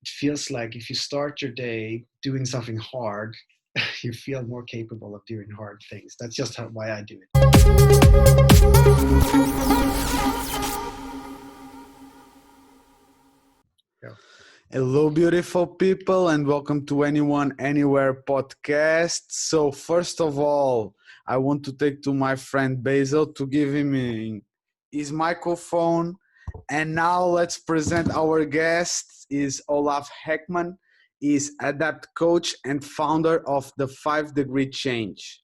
it feels like if you start your day doing something hard, you feel more capable of doing hard things. That's just why I do it. Yeah. Hello, beautiful people, and welcome to Anyone Anywhere podcast. So, first of all, I want to take to my friend Basil to give him his microphone. And now let's present our guest. Is Olof Ekman. Is adapt coach and founder of the 5 Degree Change.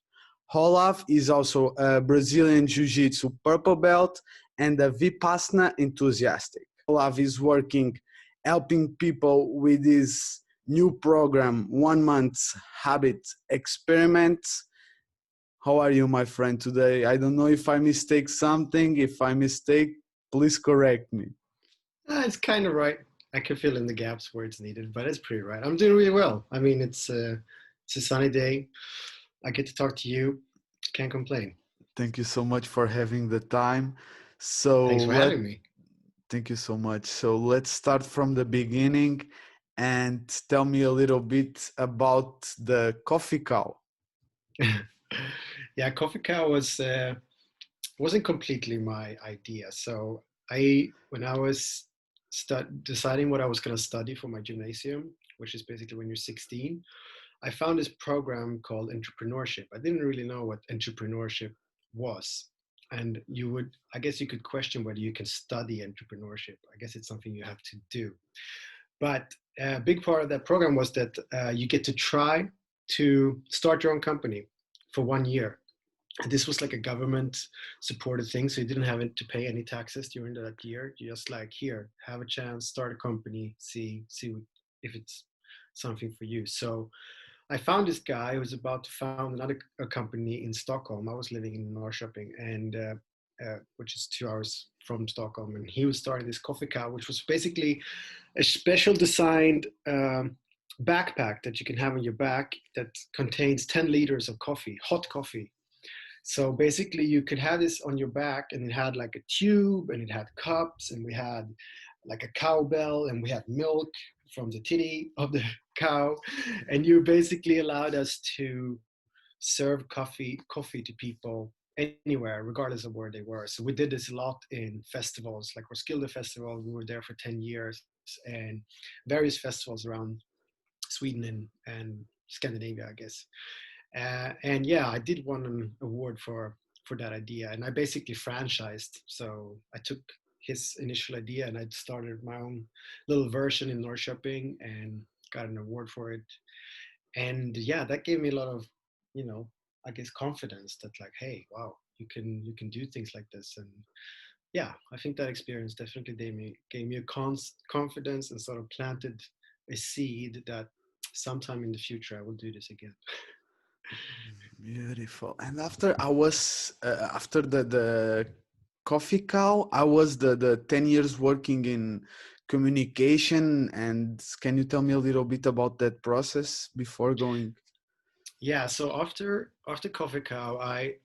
Olaf is also a Brazilian Jiu-Jitsu purple belt and a Vipassana enthusiast. Olaf is working helping people with this new program, 1 month habit experiments. How are you, my friend, today? I don't know if I mistake something. If I mistake, please correct me. It's kind of right. I can fill in the gaps where it's needed, but it's pretty right. I'm doing really well. I mean, it's a sunny day. I get to talk to you. Can't complain. Thank you so much for having the time. So Thanks for having me. thank you so much. So let's start from the beginning and tell me a little bit about the coffee cow. Yeah, Coffee Cow wasn't completely my idea. So when I was deciding what I was going to study for my gymnasium, which is basically when you're 16, I found this program called entrepreneurship. I didn't really know what entrepreneurship was. And I guess you could question whether you can study entrepreneurship. I guess it's something you have to do. But a big part of that program was that you get to try to start your own company for 1 year. And this was like a government supported thing. So you didn't have to pay any taxes during that year. You just like, here, have a chance, start a company, see if it's something for you. So I found this guy who was about to found another company in Stockholm. I was living in Norrköping, and which is 2 hours from Stockholm, and he was starting this coffee cow, which was basically a special designed backpack that you can have on your back that contains 10 liters of coffee, hot coffee. So basically, you could have this on your back, and it had like a tube, and it had cups, and we had like a cowbell, and we had milk from the titty of the cow, and you basically allowed us to serve coffee to people anywhere, regardless of where they were. So we did this a lot in festivals, like Roskilde Festival. We were there for 10 years, and various festivals around Sweden and Scandinavia, I guess. And yeah, I did won an award for that idea, and I basically franchised. So I took his initial idea and I started my own little version in Norrköping and got an award for it. And yeah, that gave me a lot of, I guess confidence that like, hey, wow, you can do things like this. And yeah, I think that experience definitely gave me a confidence and sort of planted a seed that sometime in the future I will do this again. Beautiful. And after the coffee cow, I was the 10 years working in communication. And can you tell me a little bit about that process before going? Yeah, so after Coffee Cow, I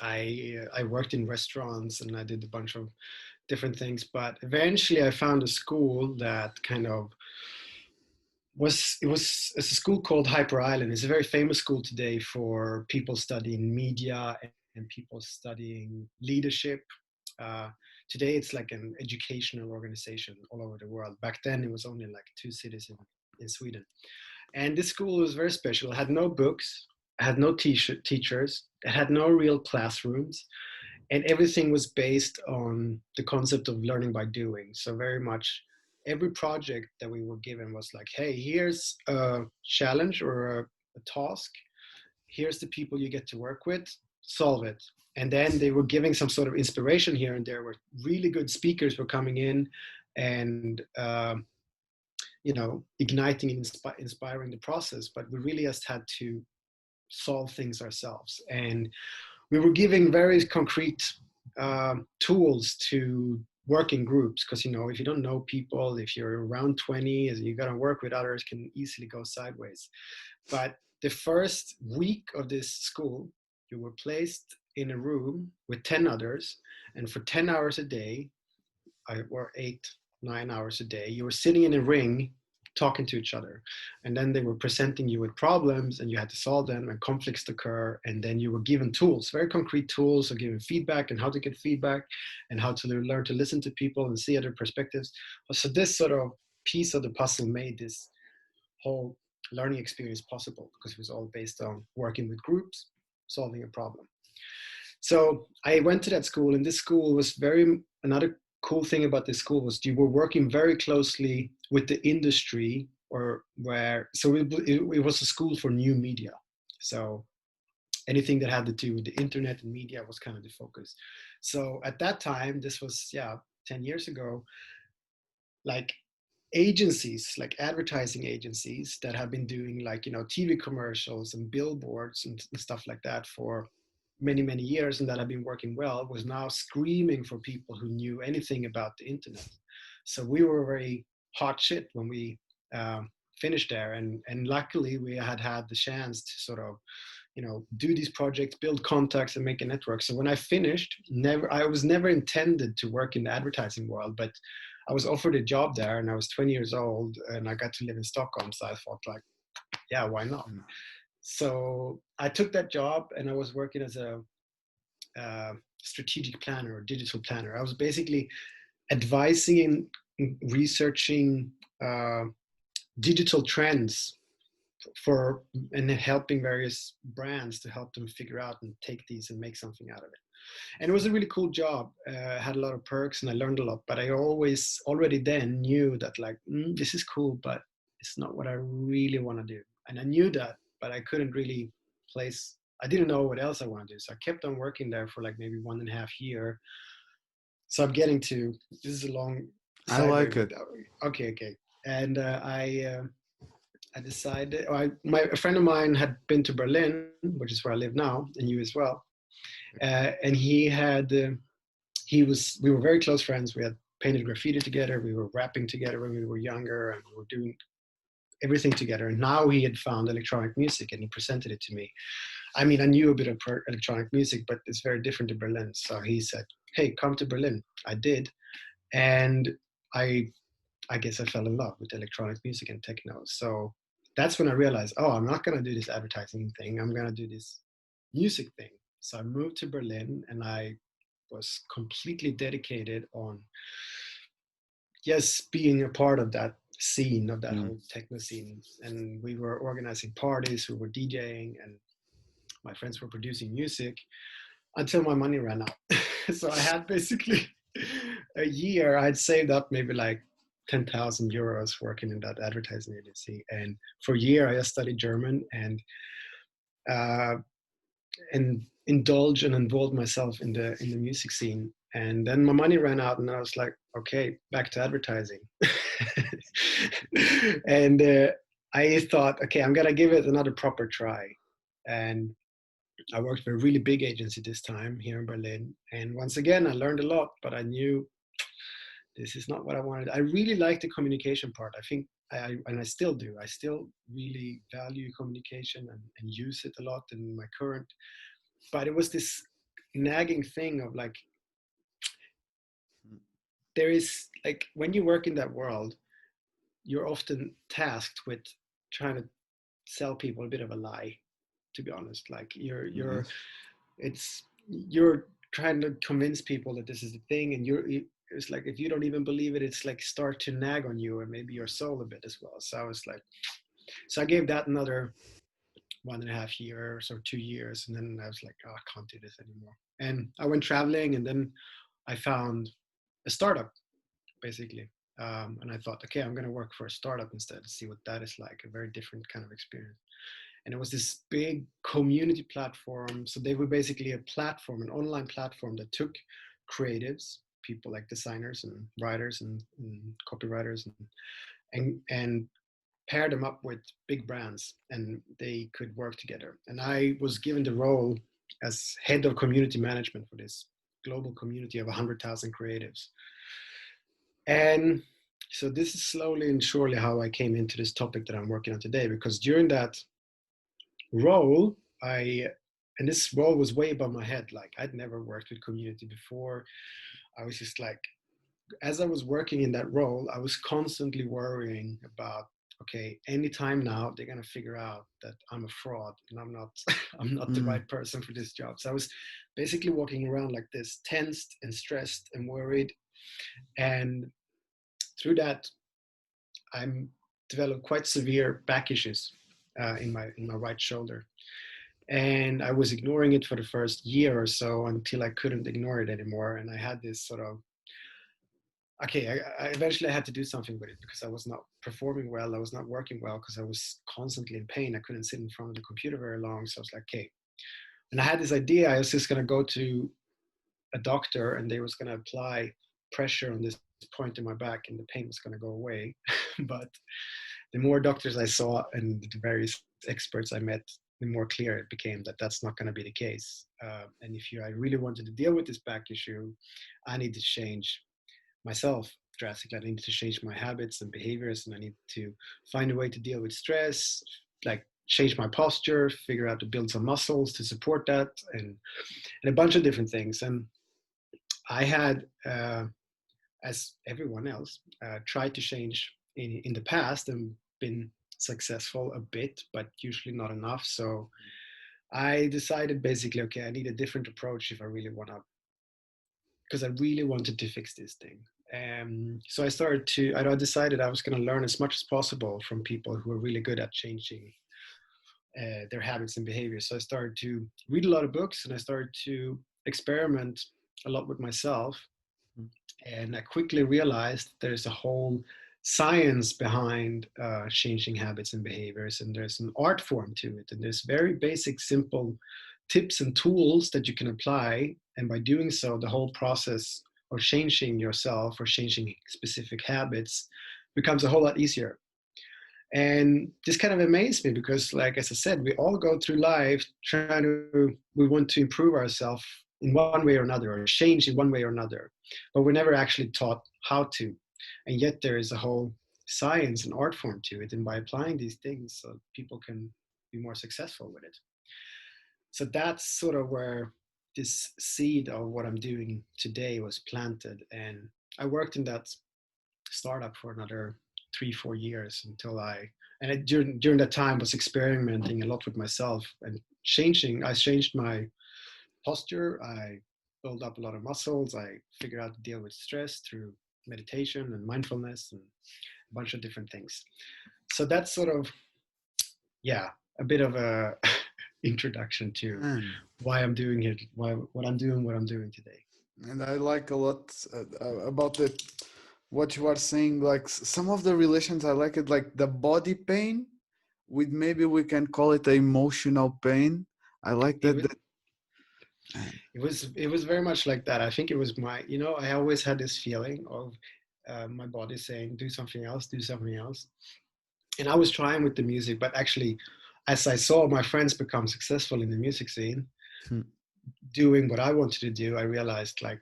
I worked in restaurants and I did a bunch of different things, but eventually I found a school that kind of it's a school called Hyper Island. It's a very famous school today for people studying media and people studying leadership. Uh, Today it's like an educational organization all over the world. Back then it was only like 2 cities in Sweden. And this school was very special. It had no books, it had no teachers, it had no real classrooms, and everything was based on the concept of learning by doing. So very much every project that we were given was like, hey, here's a challenge or a task. Here's the people you get to work with, solve it. And then they were giving some sort of inspiration here and there, where really good speakers were coming in and igniting and inspiring the process. But we really just had to solve things ourselves. And we were giving very concrete tools to work in groups, because if you don't know people, if you're around 20, you got to work with others, can easily go sideways. But the first week of this school, you were placed in a room with 10 others, and for 10 hours a day, or 8 9 hours a day. You were sitting in a ring talking to each other, and then they were presenting you with problems and you had to solve them, and conflicts occur, and then you were given tools, very concrete tools of giving feedback and how to get feedback and how to learn to listen to people and see other perspectives. So this sort of piece of the puzzle made this whole learning experience possible, because it was all based on working with groups, solving a problem. So I went to that school, and this school was another cool thing about this school was you were working very closely with the industry, it was a school for new media. So anything that had to do with the internet and media was kind of the focus. So at that time, this was, 10 years ago, like agencies, like advertising agencies that have been doing like, TV commercials and billboards and stuff like that for many, many years, and that have been working well, was now screaming for people who knew anything about the internet. So we were very hot shit when we finished there. And luckily we had the chance to sort of, do these projects, build contacts and make a network. So when I finished, I was never intended to work in the advertising world, but I was offered a job there, and I was 20 years old and I got to live in Stockholm. So I thought like, yeah, why not? So I took that job, and I was working as a strategic planner or digital planner. I was basically advising and researching digital trends and helping various brands to help them figure out and take these and make something out of it. And it was a really cool job. Had a lot of perks and I learned a lot, but I already then knew that like, this is cool, but it's not what I really want to do. And I knew that, but I couldn't really I didn't know what else I want to do. So I kept on working there for like maybe 1.5 years. So I'm getting to, this is a long I sideway, like but it. okay. And I decided, a friend of mine had been to Berlin, which is where I live now, and you as well. And we were very close friends. We had painted graffiti together. We were rapping together when we were younger, and we were doing everything together. And now he had found electronic music, and he presented it to me. I mean, I knew a bit of electronic music, but it's very different to Berlin. So he said, "Hey, come to Berlin." I did, and I guess I fell in love with electronic music and techno. So that's when I realized, oh, I'm not going to do this advertising thing. I'm going to do this music thing. So I moved to Berlin, and I was completely dedicated on just being a part of that scene, of that whole techno scene. And we were organizing parties, we were DJing, and my friends were producing music until my money ran out. So I had basically a year, I'd saved up maybe like 10,000 euros working in that advertising agency. And for a year, I just studied German uh, and indulge and involve myself in the music scene. And then my money ran out, and I was like, okay, back to advertising. And I thought, okay, I'm gonna give it another proper try. And I worked for a really big agency this time here in Berlin. And once again, I learned a lot, but I knew this is not what I wanted. I really like the communication part. I think and I still do. I still really value communication and use it a lot in my current. But it was this nagging thing of like, there is like, when you work in that world, you're often tasked with trying to sell people a bit of a lie, to be honest. Like you're trying to convince people that this is the thing, and it's like, if you don't even believe it, it's like start to nag on you and maybe your soul a bit as well. So I was like, so I gave that another 1.5 years or 2 years, and then I was like, oh, I can't do this anymore. And I went traveling, and then I found a startup basically. And I thought, okay, I'm going to work for a startup instead to see what that is like, a very different kind of experience. And it was this big community platform. So they were basically a platform, an online platform that took creatives, people like designers and writers and copywriters, and paired them up with big brands, and they could work together. And I was given the role as head of community management for this global community of 100,000 creatives. And so this is slowly and surely how I came into this topic that I'm working on today, because during that role, and this role was way above my head. Like, I'd never worked with community before. I was just like, as I was working in that role, I was constantly worrying about, okay, anytime now they're gonna figure out that I'm a fraud and I'm not I'm not the Mm, right person for this job. So I was basically walking around like this, tensed and stressed and worried. And through that, I'm developed quite severe back issues in my right shoulder. And I was ignoring it for the first year or so until I couldn't ignore it anymore. And I had this sort of, okay, I eventually had to do something with it because I was not performing well. I was not working well because I was constantly in pain. I couldn't sit in front of the computer very long. So I was like, okay. And I had this idea. I was just going to go to a doctor and they was going to apply pressure on this point in my back and the pain was going to go away. But the more doctors I saw and the various experts I met, the more clear it became that that's not going to be the case. And if I really wanted to deal with this back issue, I need to change myself drastically. I need to change my habits and behaviors, and I need to find a way to deal with stress, like change my posture, figure out to build some muscles to support that, and a bunch of different things. And I had, as everyone else, tried to change in the past and been successful a bit, but usually not enough. So I decided basically, okay, I need a different approach if I really want to, because I really wanted to fix this thing. So I decided I was going to learn as much as possible from people who are really good at changing their habits and behaviors. So I started to read a lot of books and I started to experiment a lot with myself. mm, And I quickly realized there's a whole science behind changing habits and behaviors, and there's an art form to it. And there's very basic, simple tips and tools that you can apply. And by doing so, the whole process of changing yourself or changing specific habits becomes a whole lot easier. And this kind of amazed me because, like as I said, we all go through life we want to improve ourselves in one way or another, or change in one way or another, but we're never actually taught how to. And yet there is a whole science and art form to it. And by applying these things, so people can be more successful with it. So that's sort of where this seed of what I'm doing today was planted. And I worked in that startup for another 3 4 years until during that time was experimenting a lot with myself and changing. I changed my posture. I built up a lot of muscles. I figured out to deal with stress through meditation and mindfulness and a bunch of different things. So that's sort of, yeah, a bit of a introduction to man. why I'm doing it, what I'm doing today. And I like a lot about it. What you are saying, like some of the relations, I like it, like the body pain with maybe we can call it emotional pain. I like It that. was it was very much like that. I think it was I always had this feeling of my body saying, do something else, do something else. And I was trying with the music, but actually, as I saw my friends become successful in the music scene, Hmm, doing what I wanted to do, I realized like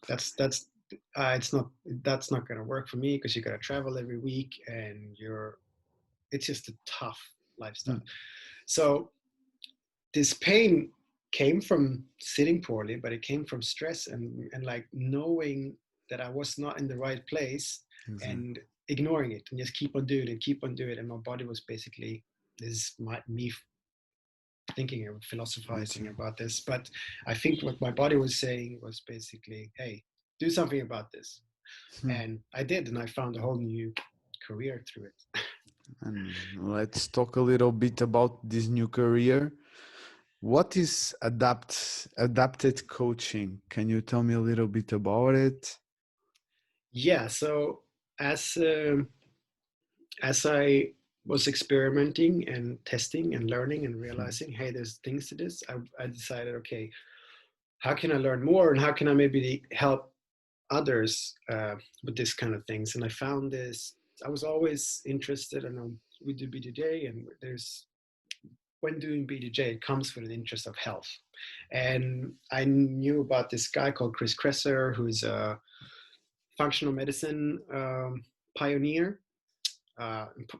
that's it's not that's not going to work for me because you got to travel every week and it's just a tough lifestyle. hmm, So this pain came from sitting poorly, but it came from stress and like knowing that I was not in the right place exactly. and ignoring it and just keep on doing it, keep on doing it. And my body was basically me thinking and philosophizing about this. But I think what my body was saying was basically, hey, do something about this. Hmm. And I did, and I found a whole new career through it. And let's talk a little bit about this new career. What is adapted coaching? Can you tell me a little bit about it? Yeah, so as um, as I was experimenting and testing and learning and Hmm, realizing, hey, there's things to this, I decided, okay, how can I learn more and how can I maybe help others with this kind of things? And I found this. I was always interested, and we do BJJ, and there's when doing BJJ, it comes with an interest of health. And I knew about this guy called Chris Kresser, who's a functional medicine pioneer.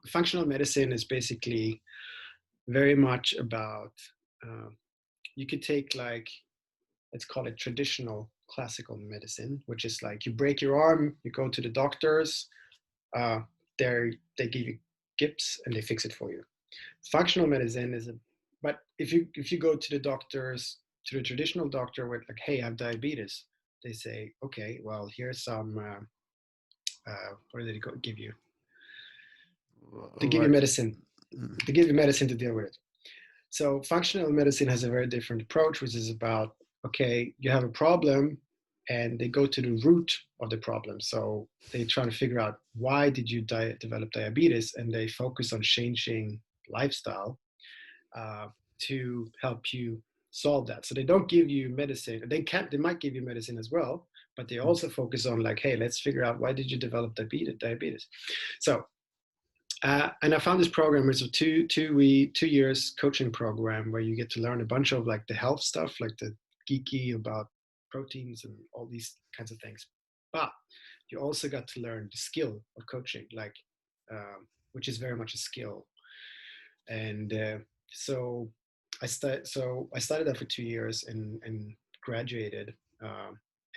Functional medicine is basically very much about you could take like let's call it traditional classical medicine, which is like you break your arm, you go to the doctors, uh, they give you gips and they fix it for you. Functional medicine is a, but if you go to the doctors, to the traditional doctor with like, hey, I have diabetes, they say, okay, well, here's some what do they give you? They give you Like, medicine. They give you medicine to deal with it. So functional medicine has a very different approach, which is about, okay, you have a problem, and they go to the root of the problem. So they try to figure out, why did you develop diabetes, and they focus on changing lifestyle uh, to help you solve that. So they don't give you medicine. They might give you medicine as well, but they also focus on like, hey, let's figure out, why did you develop diabetes. So and I found this program. It's a 2 years coaching program where you get to learn a bunch of like the health stuff, like the geeky about proteins and all these kinds of things. But you also got to learn the skill of coaching, like which is very much a skill. And I studied that for 2 years and graduated.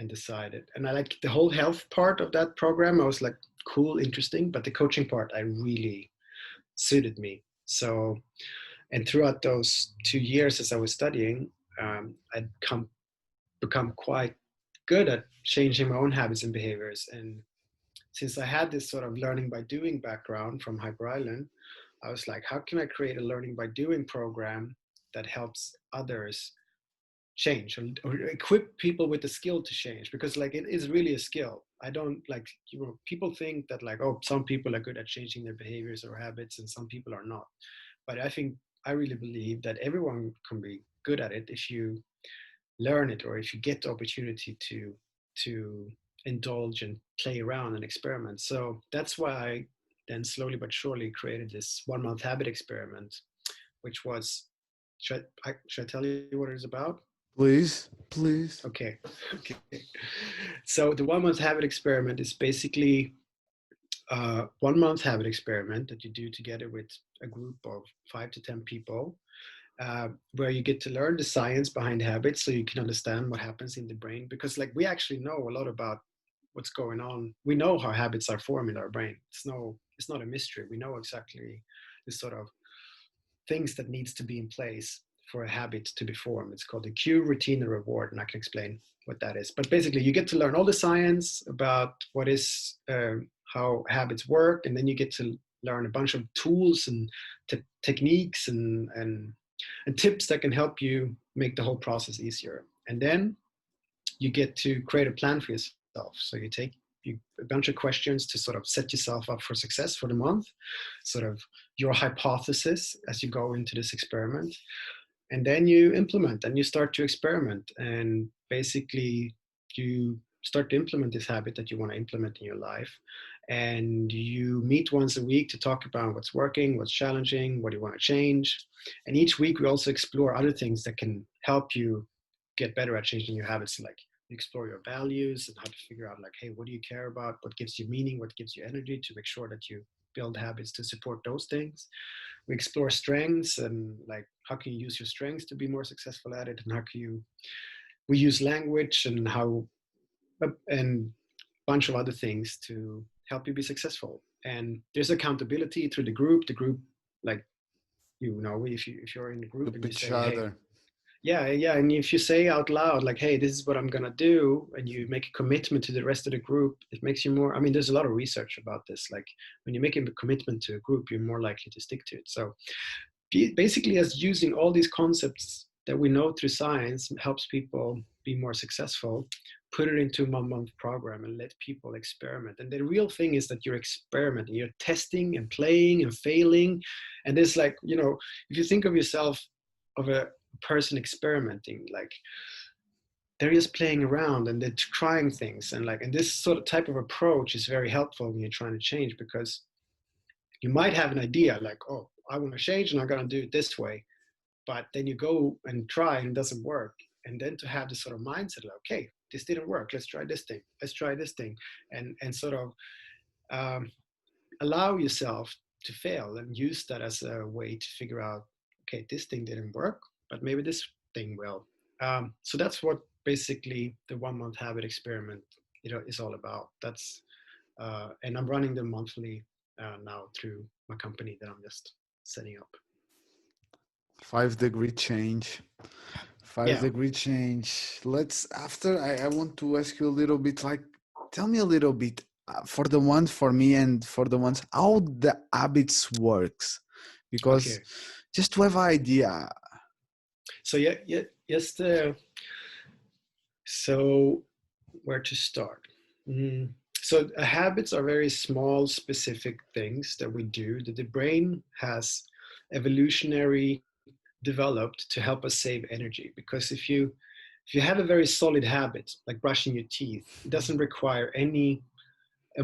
And decided, and I like the whole health part of that program. I was like, cool, interesting, but the coaching part, I really suited me. So, and throughout those 2 years as I was studying, I'd become quite good at changing my own habits and behaviors. And since I had this sort of learning by doing background from Hyper Island, I was like, how can I create a learning by doing program that helps others change, or equip people with the skill to change? Because like, it is really a skill. I don't like, people think that like, oh, some people are good at changing their behaviors or habits and some people are not. But I really believe that everyone can be good at it if you learn it, or if you get the opportunity to indulge and play around and experiment. So that's why I then slowly but surely created this 1 month habit experiment, which was, should I tell you what it's about? please, please. Okay. Okay. So the 1 month habit experiment is basically a 1 month habit experiment that you do together with a group of 5 to 10 people, where you get to learn the science behind habits, so you can understand what happens in the brain. Because like, we actually know a lot about what's going on. We know how habits are formed in our brain. It's not a mystery. We know exactly the sort of things that needs to be in place for a habit to be formed. It's called the cue, routine, and reward, and I can explain what that is. But basically, you get to learn all the science about what is how habits work, and then you get to learn a bunch of tools and techniques and tips that can help you make the whole process easier. And then you get to create a plan for yourself. So you take a bunch of questions to sort of set yourself up for success for the month, sort of your hypothesis as you go into this experiment. And then you implement and you start to experiment. And basically, you start to implement this habit that you want to implement in your life. And you meet once a week to talk about what's working, what's challenging, what you want to change. And each week, we also explore other things that can help you get better at changing your habits. Like, you explore your values and how to figure out like, hey, what do you care about? What gives you meaning? What gives you energy, to make sure that you build habits to support those things. We explore strengths and like, how can you use your strengths to be more successful at it, and how can you, we use language and how, and a bunch of other things to help you be successful. And there's accountability through the group, like, if you're in a group Help and you each say, hey, other. yeah, and if you say out loud like, hey, this is what I'm gonna do, and you make a commitment to the rest of the group, it makes you more, I mean, there's a lot of research about this, like, when you make a commitment to a group, you're more likely to stick to it. So basically, as using all these concepts that we know through science helps people be more successful, put it into a 1 month program and let people experiment. And the real thing is that you're experimenting, you're testing and playing and failing. And there's like, if you think of yourself of a person experimenting, like, they're just playing around and they're trying things. And this sort of type of approach is very helpful when you're trying to change, because you might have an idea like, oh, I want to change and I'm going to do it this way. But then you go and try and it doesn't work. And then to have this sort of mindset, like, okay, this didn't work. Let's try this thing. Let's try this thing. And sort of allow yourself to fail and use that as a way to figure out, okay, this thing didn't work, but maybe this thing will. So that's what basically the 1 month habit experiment, is all about. That's and I'm running them monthly now through my company that I'm just setting up. 5 degree change. Five Yeah. degree change. Let's after I want to ask you a little bit like tell me a little bit for the ones for me and for the ones how the habits works because Okay. just to have an idea. So yeah, yes. So where to start? Mm. So habits are very small, specific things that we do that the brain has evolutionary developed to help us save energy. Because if you have a very solid habit like brushing your teeth, it doesn't require any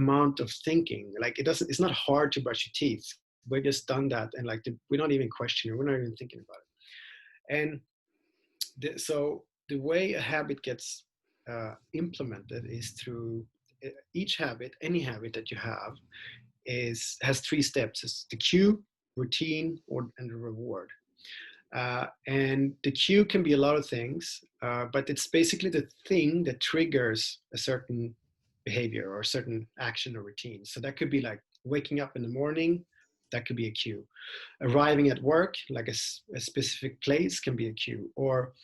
amount of thinking. Like it's not hard to brush your teeth. We've just done that, and like we're not even questioning it. We're not even thinking about it. And so the way a habit gets implemented is through each habit. Any habit that you have has three steps: it's the cue, routine, and the reward. And the cue can be a lot of things, but it's basically the thing that triggers a certain behavior or a certain action or routine. So that could be like waking up in the morning, that could be a cue. Arriving at work, like a specific place, can be a cue. Or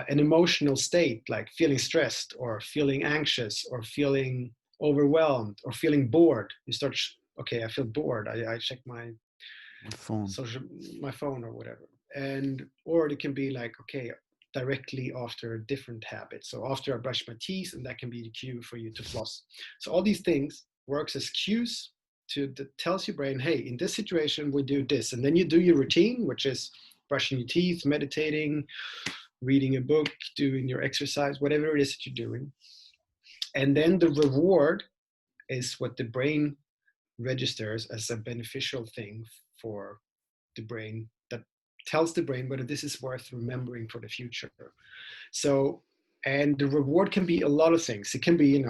an emotional state, like feeling stressed or feeling anxious or feeling overwhelmed or feeling bored. You start, okay, I feel bored. I check Phone. social my phone or whatever. And or it can be like, okay, directly after a different habit. So after I brush my teeth, and that can be the cue for you to floss. So all these things works as cues that tells your brain, hey, in this situation we do this. And then you do your routine, which is brushing your teeth, meditating, reading a book, doing your exercise, whatever it is that you're doing. And then the reward is what the brain registers as a beneficial thing for the brain, that tells the brain whether this is worth remembering for the future. So, and the reward can be a lot of things. It can be,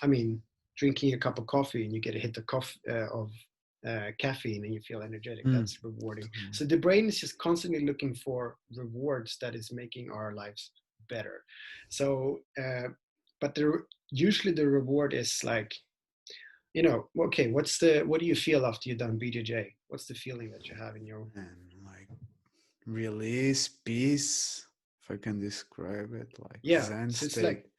I mean, drinking a cup of coffee and you get a hit of caffeine and you feel energetic. Mm. That's rewarding. So the brain is just constantly looking for rewards that is making our lives better. So, but usually the reward is like, okay, what do you feel after you've done BJJ? What's the feeling that you have in your, And like release, peace, if I can describe it, like yeah. Zen So it's state. like,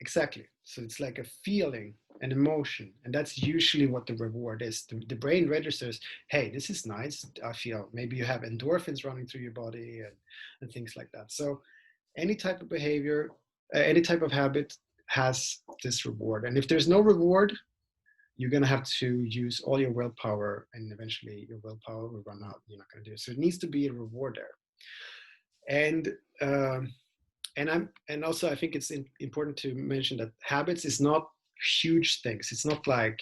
exactly. So it's like a feeling, an emotion. And that's usually what the reward is. The brain registers, hey, this is nice. I feel maybe you have endorphins running through your body and things like that. So any type of behavior, any type of habit has this reward. And if there's no reward, you're going to have to use all your willpower, and eventually your willpower will run out. You're not going to do it. So it needs to be a reward there. And and also I think it's important to mention that habits is not huge things. It's not like,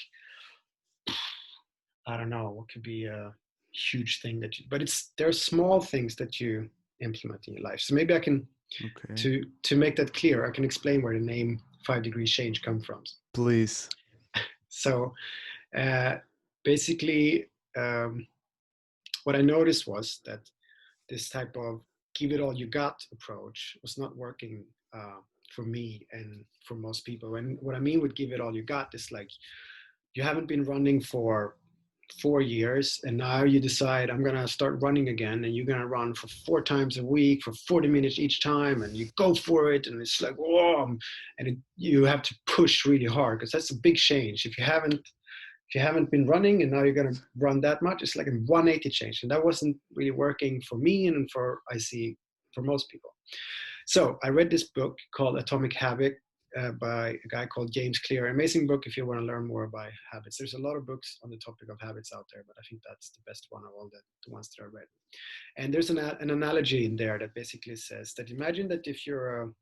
I don't know what could be a huge thing but there are small things that you implement in your life. So maybe I can, Okay. to make that clear, I can explain where the name 5 degrees change come from. Please. So uh, basically, what I noticed was that this type of give it all you got approach was not working for me and for most people. And what I mean with give it all you got is like, you haven't been running for 4 years and now you decide, I'm going to start running again, and you're going to run for 4 times a week for 40 minutes each time, and you go for it, and it's like, whoa, and you have to push really hard, because that's a big change. If you haven't been running and now you're going to run that much, it's like a 180 change. And that wasn't really working for me and I see for most people. So I read this book called Atomic Habit by a guy called James Clear. Amazing book if you want to learn more about habits. There's a lot of books on the topic of habits out there, but I think that's the best one of all the ones that I read. And there's an analogy in there that basically says that, imagine that if you're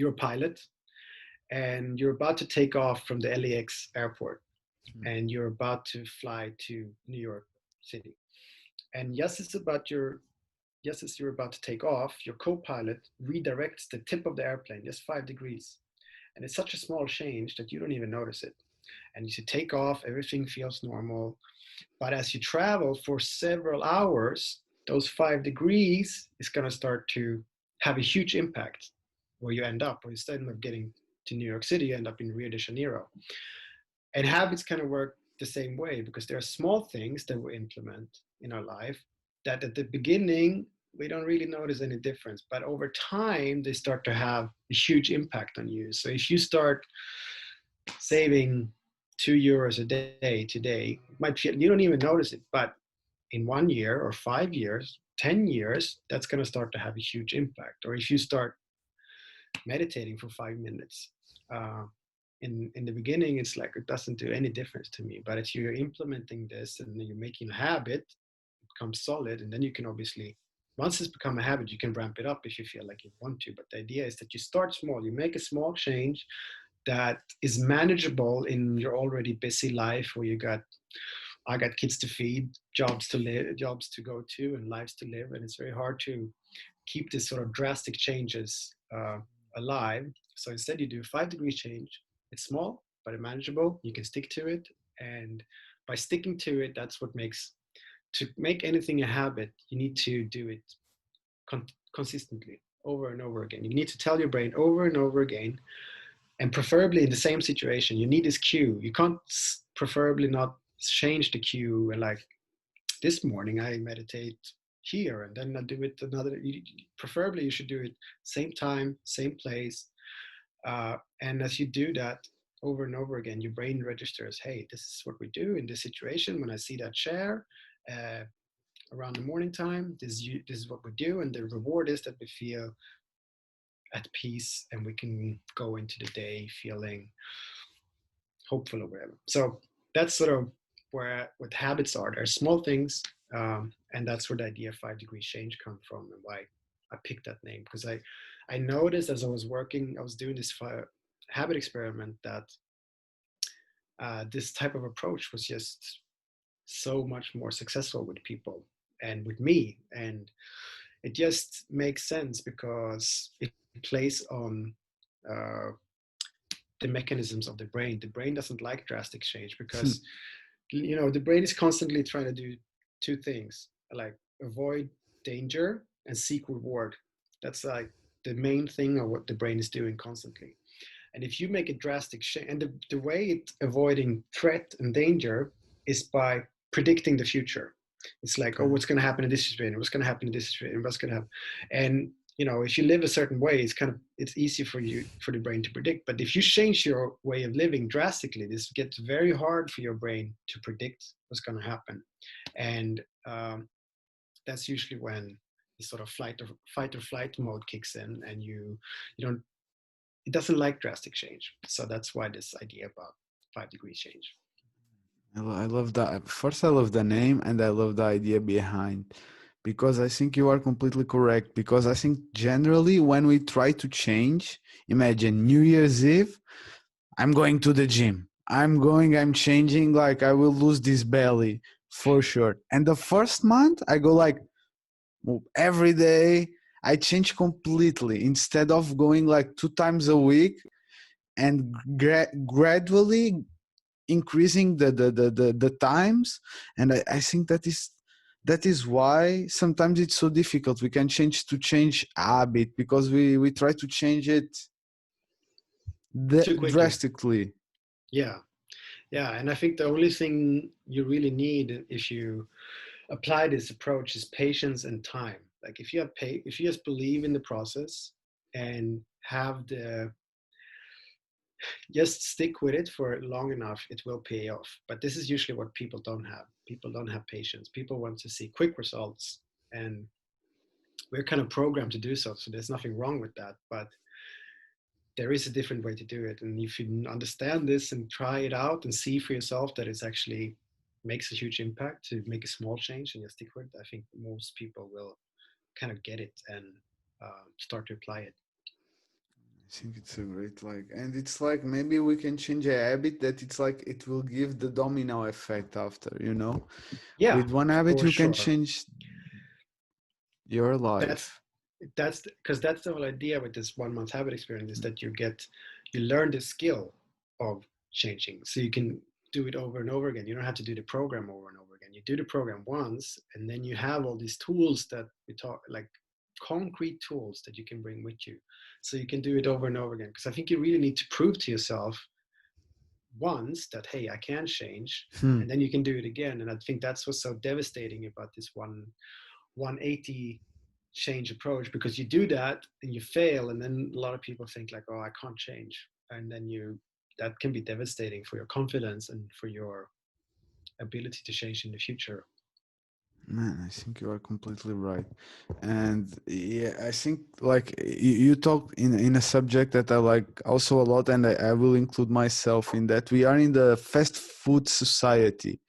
a pilot and you're about to take off from the LAX airport, and you're about to fly to New York City. And just as you're about to take off, your co-pilot redirects the tip of the airplane just 5 degrees. And it's such a small change that you don't even notice it. And as you take off, everything feels normal. But as you travel for several hours, those 5 degrees is going to start to have a huge impact. where you end up. Or instead of getting to New York City, you end up in Rio de Janeiro. And habits kind of work the same way, because there are small things that we implement in our life that at the beginning we don't really notice any difference, but over time they start to have a huge impact on you. So if you start saving €2 a day today, it might feel you don't even notice it, but in 1 year or 5 years, 10 years, that's going to start to have a huge impact. Or if you start meditating for 5 minutes, in the beginning, it's like it doesn't do any difference to me. But if you're implementing this and you're making a habit, it becomes solid, and then you can obviously, once it's become a habit, you can ramp it up if you feel like you want to. But the idea is that you start small, you make a small change that is manageable in your already busy life, where I got kids to feed, jobs to live, jobs to go to, and lives to live, and it's very hard to keep this sort of drastic changes alive. So instead, you do 5 degree change. It's small but manageable. You can stick to it, and by sticking to it, that's what makes to make anything a habit. You need to do it consistently over and over again. You need to tell your brain over and over again, and preferably in the same situation. You need this cue. You can't preferably not change the cue and like this morning I meditate here and then I do it another. Preferably you should do it same time, same place, and as you do that over and over again, your brain registers, hey, this is what we do in this situation. When I see that chair around the morning time, this is what we do, and the reward is that we feel at peace and we can go into the day feeling hopeful or whatever. So that's sort of where what habits are. They're small things, and that's where the idea of 5 degree change come from, and why I picked that name. Because I noticed as I was working, I was doing this habit experiment, that this type of approach was just so much more successful with people and with me, and it just makes sense because it plays on uh, the mechanisms of the brain. The brain doesn't like drastic change because the brain is constantly trying to do two things, like avoid danger and seek reward. That's like the main thing of what the brain is doing constantly. And if you make a drastic change, and the way it's avoiding threat and danger is by predicting the future. It's like, oh, Okay. what's going to happen in this situation? What's going to happen in this situation? What's going to happen? And if you live a certain way, it's easy for the brain to predict. But if you change your way of living drastically, this gets very hard for your brain to predict what's going to happen. And that's usually when the sort of fight or flight mode kicks in, and you don't it doesn't like drastic change. So that's why this idea about 5 degree change. I love that. First, I love the name and I love the idea behind, because I think you are completely correct. Because I think generally when we try to change, imagine New Year's Eve, I'm going to the gym. I'm changing, like I will lose this belly for sure. And the first month, I go like every day, I change completely. Instead of going like 2 times a week and gradually increasing the times. And I think that is why sometimes it's so difficult. We can change habit because we try to change it Too quickly. drastically. Yeah. Yeah. And I think the only thing you really need if you apply this approach is patience and time. Like if you just believe in the process and have just stick with it for long enough, it will pay off. But this is usually what people don't have. People don't have patience. People want to see quick results, and we're kind of programmed to do so. So there's nothing wrong with that. But there is a different way to do it. And if you understand this and try it out and see for yourself that it's actually makes a huge impact to make a small change and you stick with it, I think most people will kind of get it and start to apply it. I think it's a great, like, and it's like maybe we can change a habit that it's like it will give the domino effect after. Yeah, With one habit for you can sure. change your That's life. that's because that's the whole idea with this 1 month habit experience, is that you learn the skill of changing, so you can do it over and over again. You don't have to do the program over and over again. You do the program once, and then you have all these tools that we talk, like concrete tools that you can bring with you, so you can do it over and over again. Because I think you really need to prove to yourself once that, hey, I can change, Hmm. and then you can do it again. And I think that's what's so devastating about this 180 change approach, because you do that and you fail, and then a lot of people think like, oh, I can't change, and then that can be devastating for your confidence and for your ability to change in the future. Man, I think you are completely right. And yeah, I think like you talked in a subject that I like also a lot, and I will include myself in that. We are in the fast food society.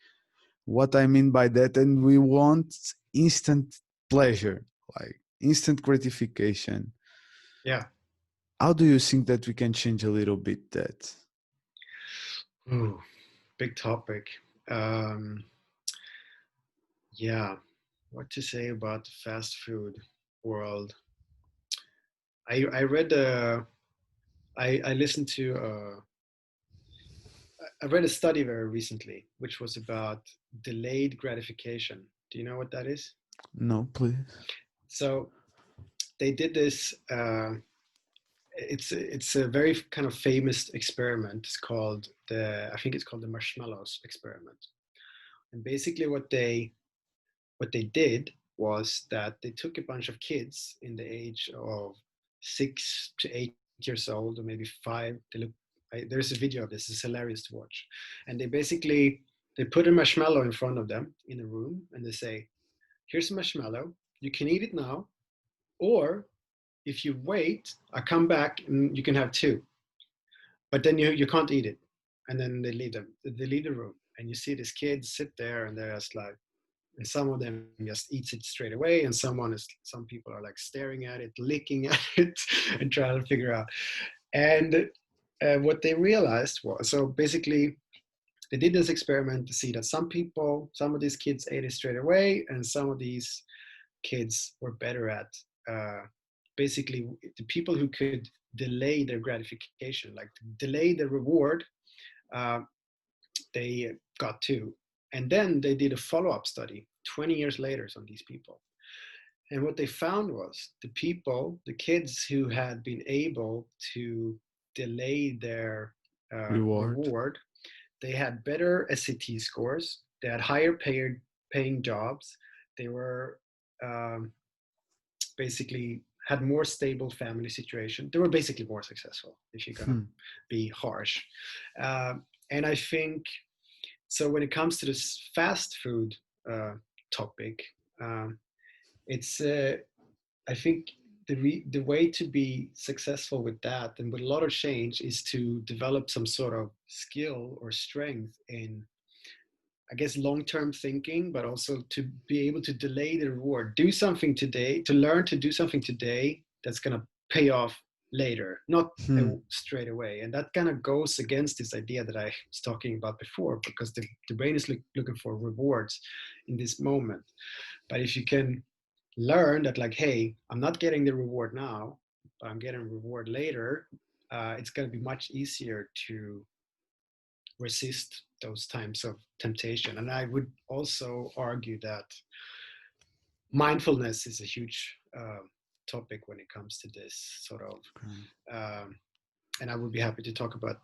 What I mean by that, and we want instant pleasure, like instant gratification. Yeah. How do you think that we can change a little bit that? Ooh, big topic. um yeah, what to say about the fast food world. I read I listened to I read a study very recently, which was about delayed gratification. Do you know what that is? No, please. So they did this. It's a very kind of famous experiment. It's called I think it's called the marshmallows experiment. And basically, what they did was that they took a bunch of kids in the age of 6 to 8 years old, or maybe 5. They look. There's a video of this. It's hilarious to watch. And they put a marshmallow in front of them in a room, and they say, "Here's a marshmallow. You can eat it now, or if you wait, I come back and you can have two. But then you can't eat it." And then they leave them. They leave the room, and you see these kids sit there, and they're just like, and some of them just eats it straight away, and some people are like staring at it, licking at it, and trying to figure out. And what they realized was, so basically they did this experiment to see that some of these kids ate it straight away, and some of these kids were better at uh, basically the people who could delay their gratification, like delay the reward. uh, they got two. And then they did a follow-up study 20 years later on these people. And what they found was the kids who had been able to delay their Reward. reward, they had better SAT scores, they had higher paying jobs, they were um, basically had more stable family situation. They were basically more successful, if you're going to Hmm. be harsh. And I think so when it comes to this fast food topic, um, it's I think the way to be successful with that and with a lot of change is to develop some sort of skill or strength in, I guess, long-term thinking, but also to be able to delay the reward. Do something today, to learn to do something today that's going to pay off later, not Hmm. straight away. And that kind of goes against this idea that I was talking about before, because the brain is looking for rewards in this moment. But if you can learn that, like, hey, I'm not getting the reward now, but I'm getting a reward later, it's going to be much easier to resist those times of temptation. And I would also argue that mindfulness is a huge topic when it comes to this sort of, um, and I would be happy to talk about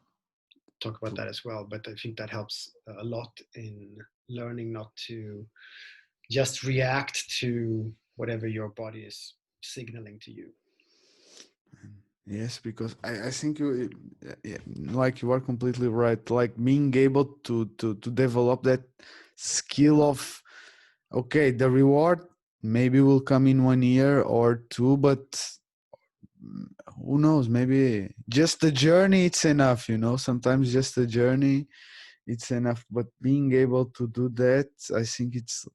that as well. But I think that helps a lot in learning not to just react to whatever your body is signaling to you. Yes, because I think you yeah, like you are completely right. Like being able to develop that skill of okay, the reward maybe will come in 1 year or two, but mm, who knows? Maybe just the journey it's enough. Sometimes just the journey it's enough. But being able to do that, I think it's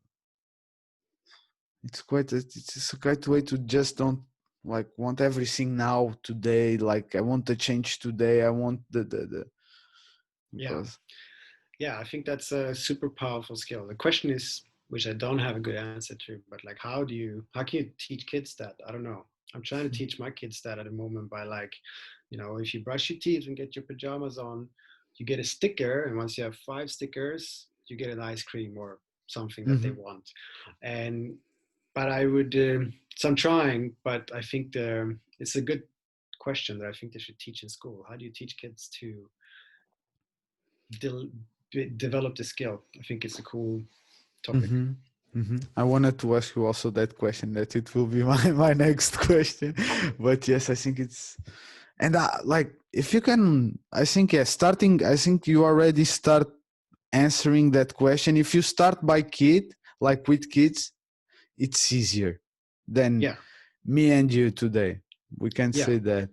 a quite way to just don't like want everything now today, like I want the change today, I want the Yeah. because Yeah, I think that's a super powerful skill. The question is, which I don't have a good answer to, but like, how can you teach kids that? I don't know. I'm trying to teach my kids that at the moment by, like, if you brush your teeth and get your pajamas on, you get a sticker, and once you have 5 stickers, you get an ice cream or something that they hmm want. And but I would So I'm trying, but I think it's a good question that I think they should teach in school. How do you teach kids to develop the skill? I think it's a cool topic. Mm-hmm. Mm-hmm. I wanted to ask you also that question. That it will be my next question, but yes, I think it's and like if you can, I think starting. I think you already start answering that question. If you start by kid, like with kids, it's easier than Yeah, me and you today. We can yeah, say that.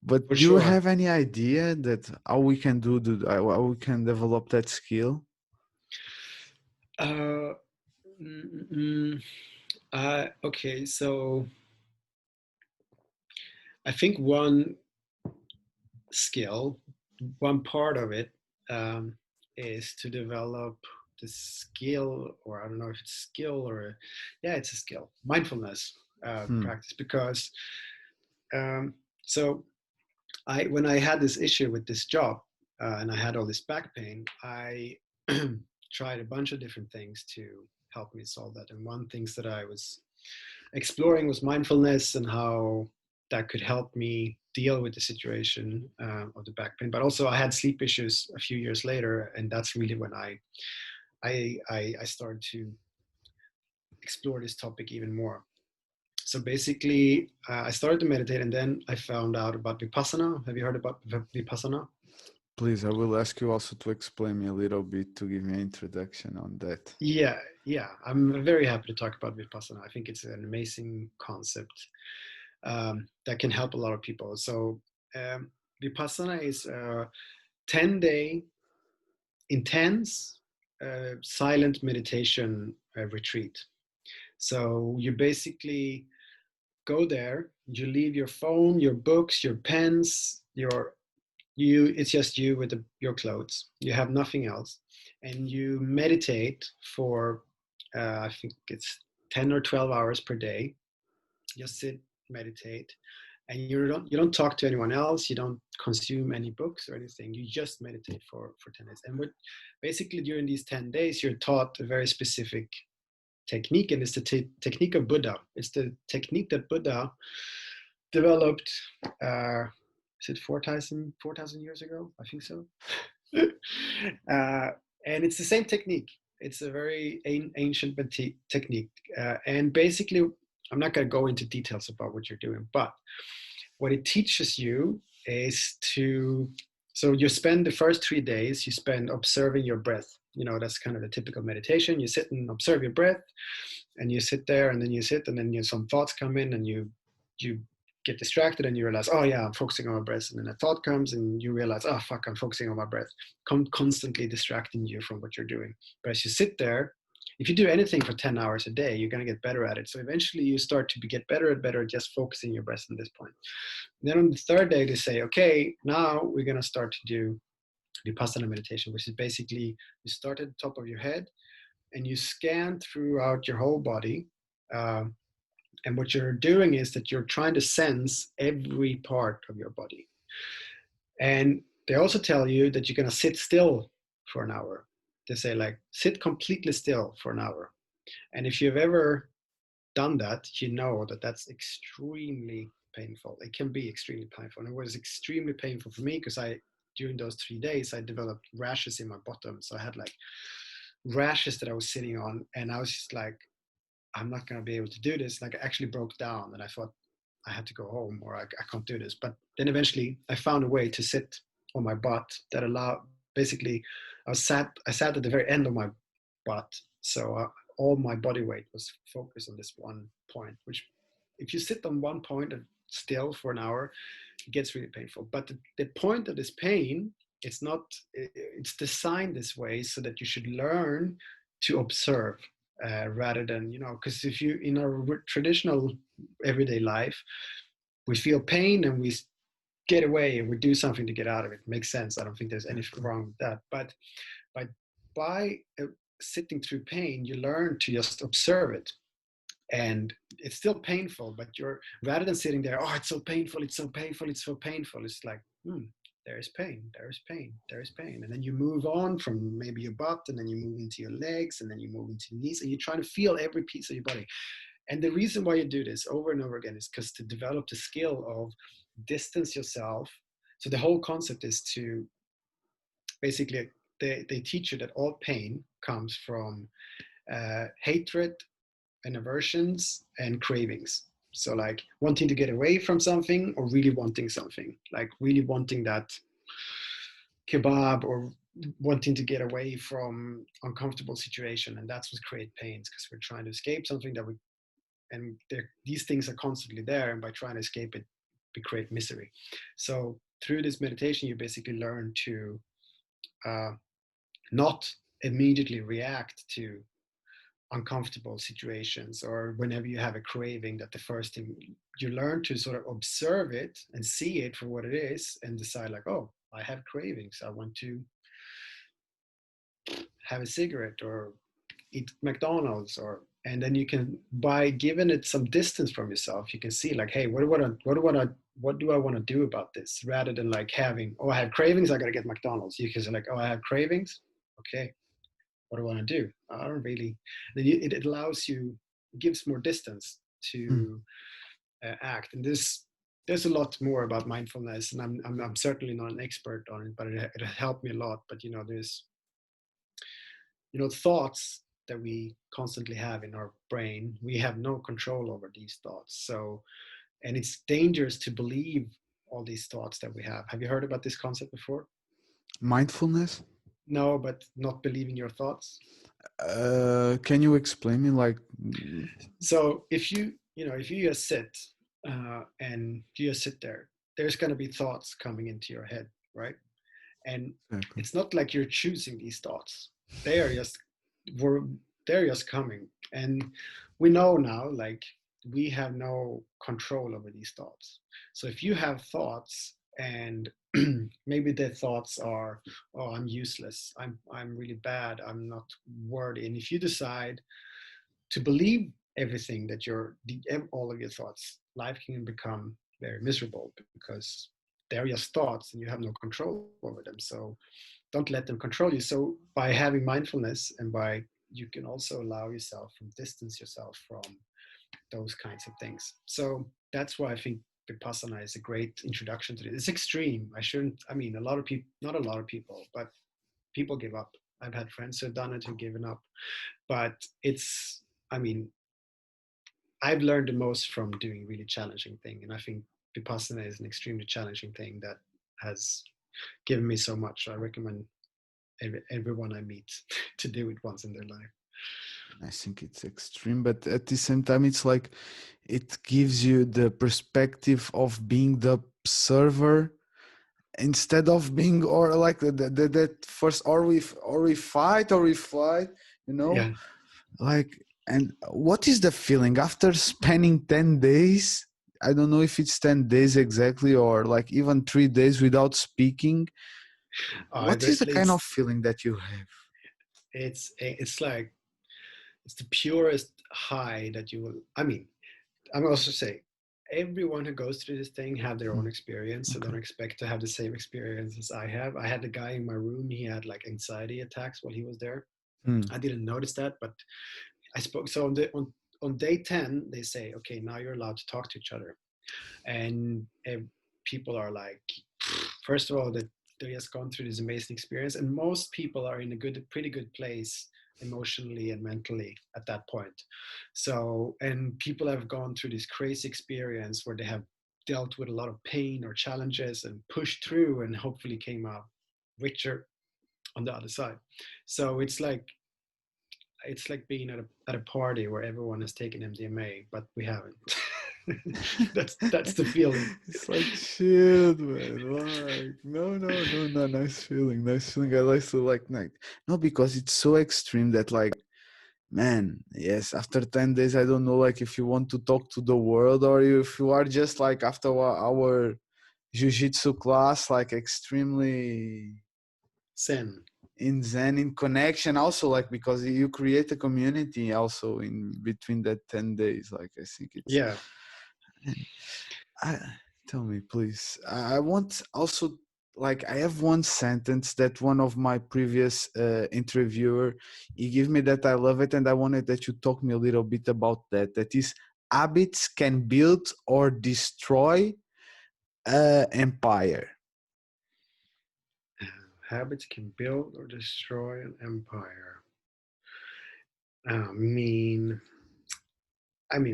But for do you sure. have any idea that how we can how we can develop that skill? Uh, mm, mm, okay, so I think one skill, one part of it, um, is to develop the skill, or I don't know if it's skill or, yeah, it's a skill, mindfulness Hmm. practice. Because um, so when I had this issue with this job and I had all this back pain, I tried a bunch of different things to help me solve that. And one things that I was exploring was mindfulness and how that could help me deal with the situation of the back pain. But also, I had sleep issues a few years later, and that's really when I started to explore this topic even more. So basically, I started to meditate, and then I found out about Vipassana. Have you heard about Vipassana? Please, I will ask you also to explain me a little bit to give me an introduction on that. Yeah, yeah. I'm very happy to talk about Vipassana. I think it's an amazing concept that can help a lot of people. So um, Vipassana is a 10-day intense silent meditation retreat. So you basically go there, you leave your phone, your books, your pens, it's just you with your clothes. You have nothing else, and you meditate for I think it's 10 or 12 hours per day. Just sit, meditate, and you don't talk to anyone else. You don't consume any books or anything. You just meditate for 10 days. And basically during these 10 days, you're taught a very specific technique, and it's the technique of Buddha. It's the technique that Buddha developed. Is it 4,000 years ago? I think so. And it's the same technique. It's a very ancient technique. And basically, I'm not going to go into details about what you're doing, but what it teaches you is so you spend the first 3 days, you spend observing your breath. That's kind of a typical meditation. You sit and observe your breath, and you sit there, and then you sit, and then some thoughts come in, and you get distracted, and you realize, oh yeah, I'm focusing on my breath, and then a thought comes, and you realize, oh fuck, I'm focusing on my breath, constantly distracting you from what you're doing. But as you sit there, if you do anything for 10 hours a day, you're going to get better at it. So eventually you start to get better and better at just focusing your breath at this point. And then on the third day, they say, okay, now we're going to start to do Vipassana meditation, which is basically you start at the top of your head and you scan throughout your whole body. And what you're doing is that you're trying to sense every part of your body. And they also tell you that you're going to sit still for an hour. They say, like, sit completely still for an hour. And if you've ever done that, you know that that's extremely painful. It can be extremely painful. And it was extremely painful for me because during those 3 days, I developed rashes in my bottom. So I had like rashes that I was sitting on, and I was just like, I'm not going to be able to do this. Like, I actually broke down, and I thought I had to go home, or I can't do this. But then eventually I found a way to sit on my butt that allowed, basically, I sat at the very end of my butt. So all my body weight was focused on this one point, which if you sit on one point still for an hour, it gets really painful. But the point of this pain, it's designed this way so that you should learn to observe rather than, because if you, in our traditional everyday life, we feel pain and we get away and we do something to get out of it. Makes sense. I don't think there's anything wrong with that. But by sitting through pain, you learn to just observe it. And it's still painful, but you're, rather than sitting there, oh, it's so painful, it's so painful, it's so painful, it's like, there is pain, there is pain, there is pain. And then you move on from maybe your butt, and then you move into your legs, and then you move into your knees, and you're trying to feel every piece of your body. And the reason why you do this over and over again is because to develop the skill of distance yourself. So the whole concept is to basically, they teach you that all pain comes from hatred and aversions and cravings. So like wanting to get away from something or really wanting something, like really wanting that kebab or wanting to get away from uncomfortable situation. And that's what create pains because we're trying to escape something that we, and these things are constantly there. And by trying to escape it, we create misery. So through this meditation, you basically learn to uh, not immediately react to uncomfortable situations or whenever you have a craving, that the first thing you learn to sort of observe it and see it for what it is and decide like, oh, I have cravings, I want to have a cigarette or eat McDonald's, or and then you can, by giving it some distance from yourself, you can see like, hey, what do I want to do about this, rather than like having, oh, I have cravings, I got to get McDonald's. You can say like, oh, I have cravings, okay, what do I want to do? I don't really. Then it allows you, it gives more distance Mm. to act. And this, there's a lot more about mindfulness, and I'm certainly not an expert on it, but it helped me a lot. But there's thoughts that we constantly have in our brain. We have no control over these thoughts. So, and it's dangerous to believe all these thoughts that we have. Have you heard about this concept before? Mindfulness? No, but not believing your thoughts. Can you explain me like So if you just sit and you just sit there, there's going to be thoughts coming into your head, right? And exactly? it's not like you're choosing these thoughts. They are just were they're just coming. And we know now, like, we have no control over these thoughts. So if you have thoughts and maybe the thoughts are, oh, I'm useless, I'm really bad, I'm not worthy. And if you decide to believe everything that all of your thoughts, life can become very miserable because they're just thoughts and you have no control over them. So don't let them control you. So by having mindfulness, and by, you can also allow yourself from distance yourself from those kinds of things. So that's why I think Vipassana is a great introduction to it. It's extreme. I mean, a lot of people, not a lot of people, but people give up. I've had friends who have done it who've given up, but it's, I mean, I've learned the most from doing really challenging thing. And I think Vipassana is an extremely challenging thing that has given me so much. I recommend everyone I meet to do it once in their life. I think it's extreme, but at the same time, it's like it gives you the perspective of being the observer instead of being, or like that first, or we fight or we flight, you know, Yeah. like. And what is the feeling after spending 10 days? I don't know if it's 10 days exactly, or like even 3 days without speaking. What is the kind of feeling that you have? It's like, it's the purest high that you will. I mean, I'm also say everyone who goes through this thing have their own Hmm. experience, so Okay. don't expect to have the same experience as I have. I had the guy in my room, he had like anxiety attacks while he was there. Hmm. I didn't notice that, but I spoke. So on day 10, they say, okay, now you're allowed to talk to each other. And people are like, first of all, that they just gone through this amazing experience, and most people are in a pretty good place emotionally and mentally at that point. So, and people have gone through this crazy experience where they have dealt with a lot of pain or challenges and pushed through and hopefully came out richer on the other side. So it's like being at a party where everyone has taken MDMA, but we haven't. That's the feeling. It's like shit, man. Like no, no, no, no. Nice feeling, nice feeling. I like to like night. No, because it's so extreme that like, man, yes. After 10 days, I don't know, like if you want to talk to the world or if you are just like after our jiu-jitsu class, like extremely Zen. in zen, in connection. Also, like because you create a community also in between that 10 days. Like I think it's. Yeah. I, tell me, please. I want also. like I have one sentence that one of my previous interviewer, he gave me that I love it, and I wanted that you talk me a little bit about that. That is, habits can build or destroy empire. Habits can build or destroy an empire. I mean,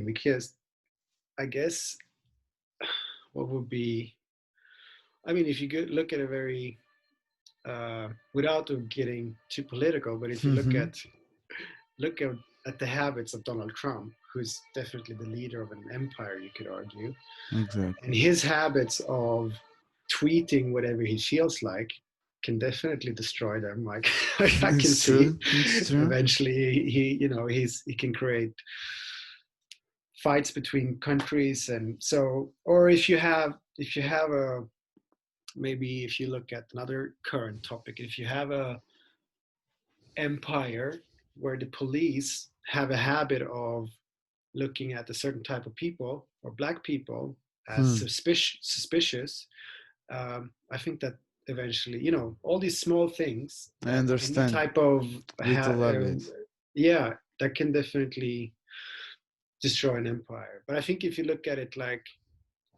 because I guess what would be, if you look at a very, without getting too political, but if you Mm-hmm. look at the habits of Donald Trump, who's definitely the leader of an empire, you could argue, and Exactly. his habits of tweeting whatever he feels like can definitely destroy them. Like I can It's see true. It's true. eventually he can create fights between countries. And so, or if you have a, maybe if you look at another current topic, if you have a empire where the police have a habit of looking at a certain type of people or black people as Hmm. suspicious, I think that eventually, all these small things I that any understand. type of Little habits. yeah, that can definitely destroy an empire. But I think if you look at it like,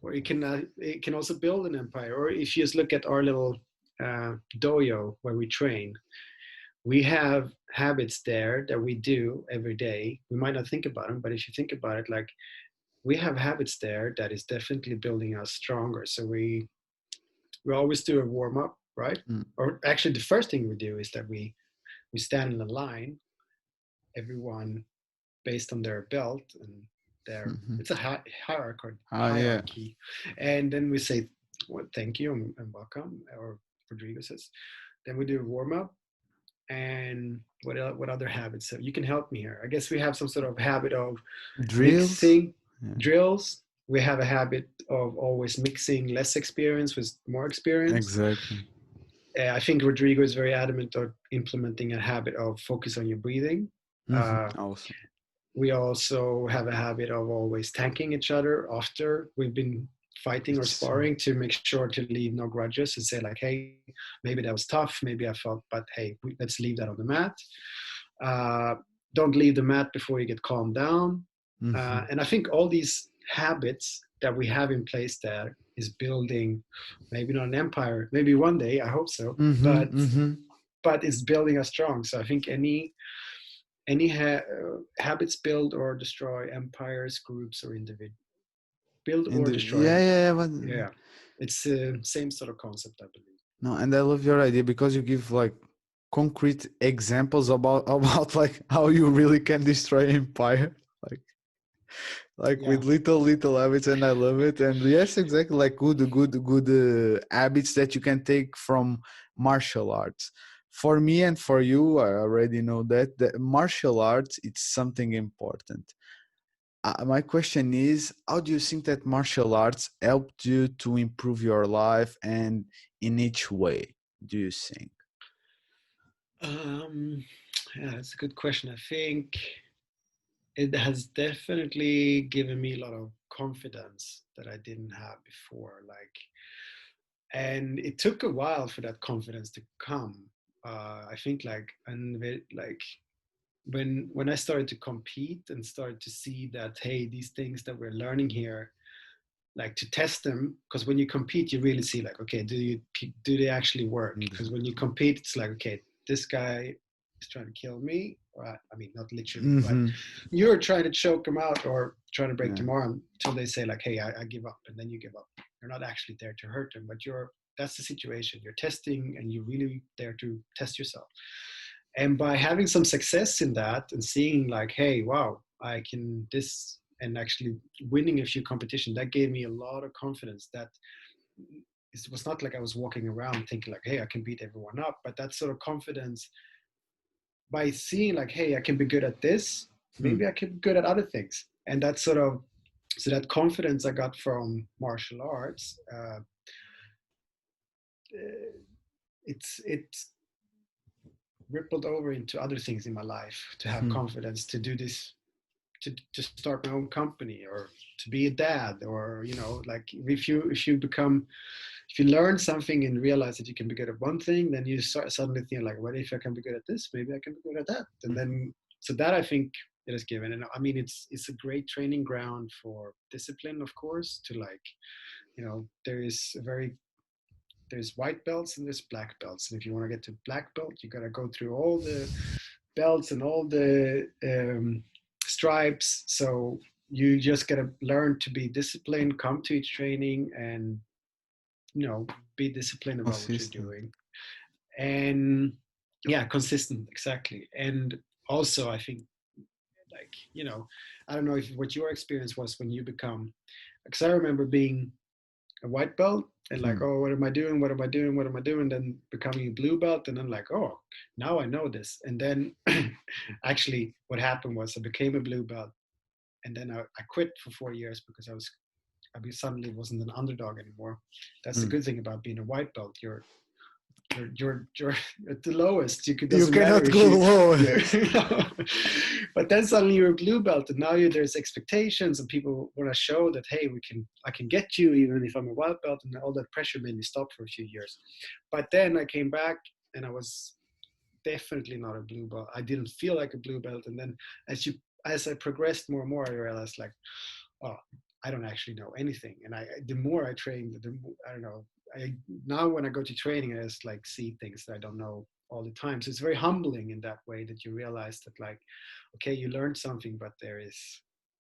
or it can also build an empire. Or if you just look at our little dojo where we train, we have habits there that we do every day. We might not think about them, but if you think about it, like we have habits there that is definitely building us stronger. So we always do a warm up, right? Mm. Or actually, the first thing we do is that we stand in a line, everyone based on their belt and their, Mm-hmm. it's a hierarchy, Ah, yeah. and then we say, well, thank you and welcome, or Rodrigo says. Then we do a warm up. And what other habits? So you can help me here. I guess we have some sort of habit of Drills. mixing Yeah. drills. We have a habit of always mixing less experience with more experience. Exactly. I think Rodrigo is very adamant on implementing a habit of focus on your breathing. Mm-hmm. Uh, Awesome. we also have a habit of always thanking each other after we've been fighting or It's true. sparring, to make sure to leave no grudges and say like, hey, maybe that was tough, maybe I felt, but hey, let's leave that on the mat. Uh, don't leave the mat before you get calmed down. Mm-hmm. And I think all these habits that we have in place there is building, maybe not an empire, maybe one day, I hope so, Mm-hmm. but Mm-hmm. it's building us strong. So I think habits build or destroy empires, groups, or individuals. Build In or the destroy yeah, them. yeah, yeah, but Yeah, it's the same sort of concept, I believe. no, and I love your idea because you give like concrete examples about about like how you really can destroy empire. Like Yeah. with little habits, and I love it. And yes, exactly, like good habits that you can take from martial arts. For me and for you, I already know that the martial arts, it's something important. My question is, how do you think that martial arts helped you to improve your life, and in each way do you think? Um, yeah, that's a good question. I think it has definitely given me a lot of confidence that I didn't have before. Like, and it took a while for that confidence to come. I think like when I started to compete and started to see that, hey, these things that we're learning here, like to test them, because when you compete you really see like, okay, do they actually work? Because when you compete it's like, okay, this guy is trying to kill me, or I mean not literally, but Mm-hmm. you're trying to choke them out or trying to break Yeah. them arm until they say like, hey, I give up, and then you give up. You're not actually there to hurt them, but that's the situation. You're testing and you're really there to test yourself. And by having some success in that and seeing like, hey, wow, I can this, and actually winning a few competitions, that gave me a lot of confidence that it was not like I was walking around thinking like, hey, I can beat everyone up, but that sort of confidence by seeing like, hey, I can be good at this, Hmm. maybe I can be good at other things. And that sort of, so that confidence I got from martial arts, it's rippled over into other things in my life, to have Hmm. confidence to do this, to start my own company, or to be a dad, or like if you if you learn something and realize that you can be good at one thing, then you start suddenly think like, what if I can be good at this? Maybe I can be good at that. And then, so that I think it is given. And I mean, it's a great training ground for discipline, of course, to like, you know, there's white belts and there's black belts. And if you want to get to black belt, you got to go through all the belts and all the stripes. So you just got to learn to be disciplined, come to each training, and you know, be disciplined about what you're Consistent. doing. And yeah, consistent, exactly. And also, I think, like, you know, I don't know if what your experience was when you become, because I remember being a white belt and like, Hmm. oh, what am I doing? What am I doing? What am I doing? Then becoming a blue belt, and then like, oh, now I know this. And then actually, what happened was I became a blue belt, and then I quit for 4 years because I suddenly wasn't an underdog anymore. That's the Hmm. good thing about being a white belt. You're at the lowest. You could, You doesn't matter cannot if go you, low. but then suddenly you're a blue belt, and now there's expectations, and people want to show that hey, I can get you even if I'm a white belt, and all that pressure made me stop for a few years. But then I came back, and I was definitely not a blue belt. I didn't feel like a blue belt, and then as I progressed more and more, I realized like, oh, I don't actually know anything. And the more I trained, the more, I don't know. I now when I go to training, I just like see things that I don't know all the time. So it's very humbling in that way that you realize that like, okay, you learned something, but there is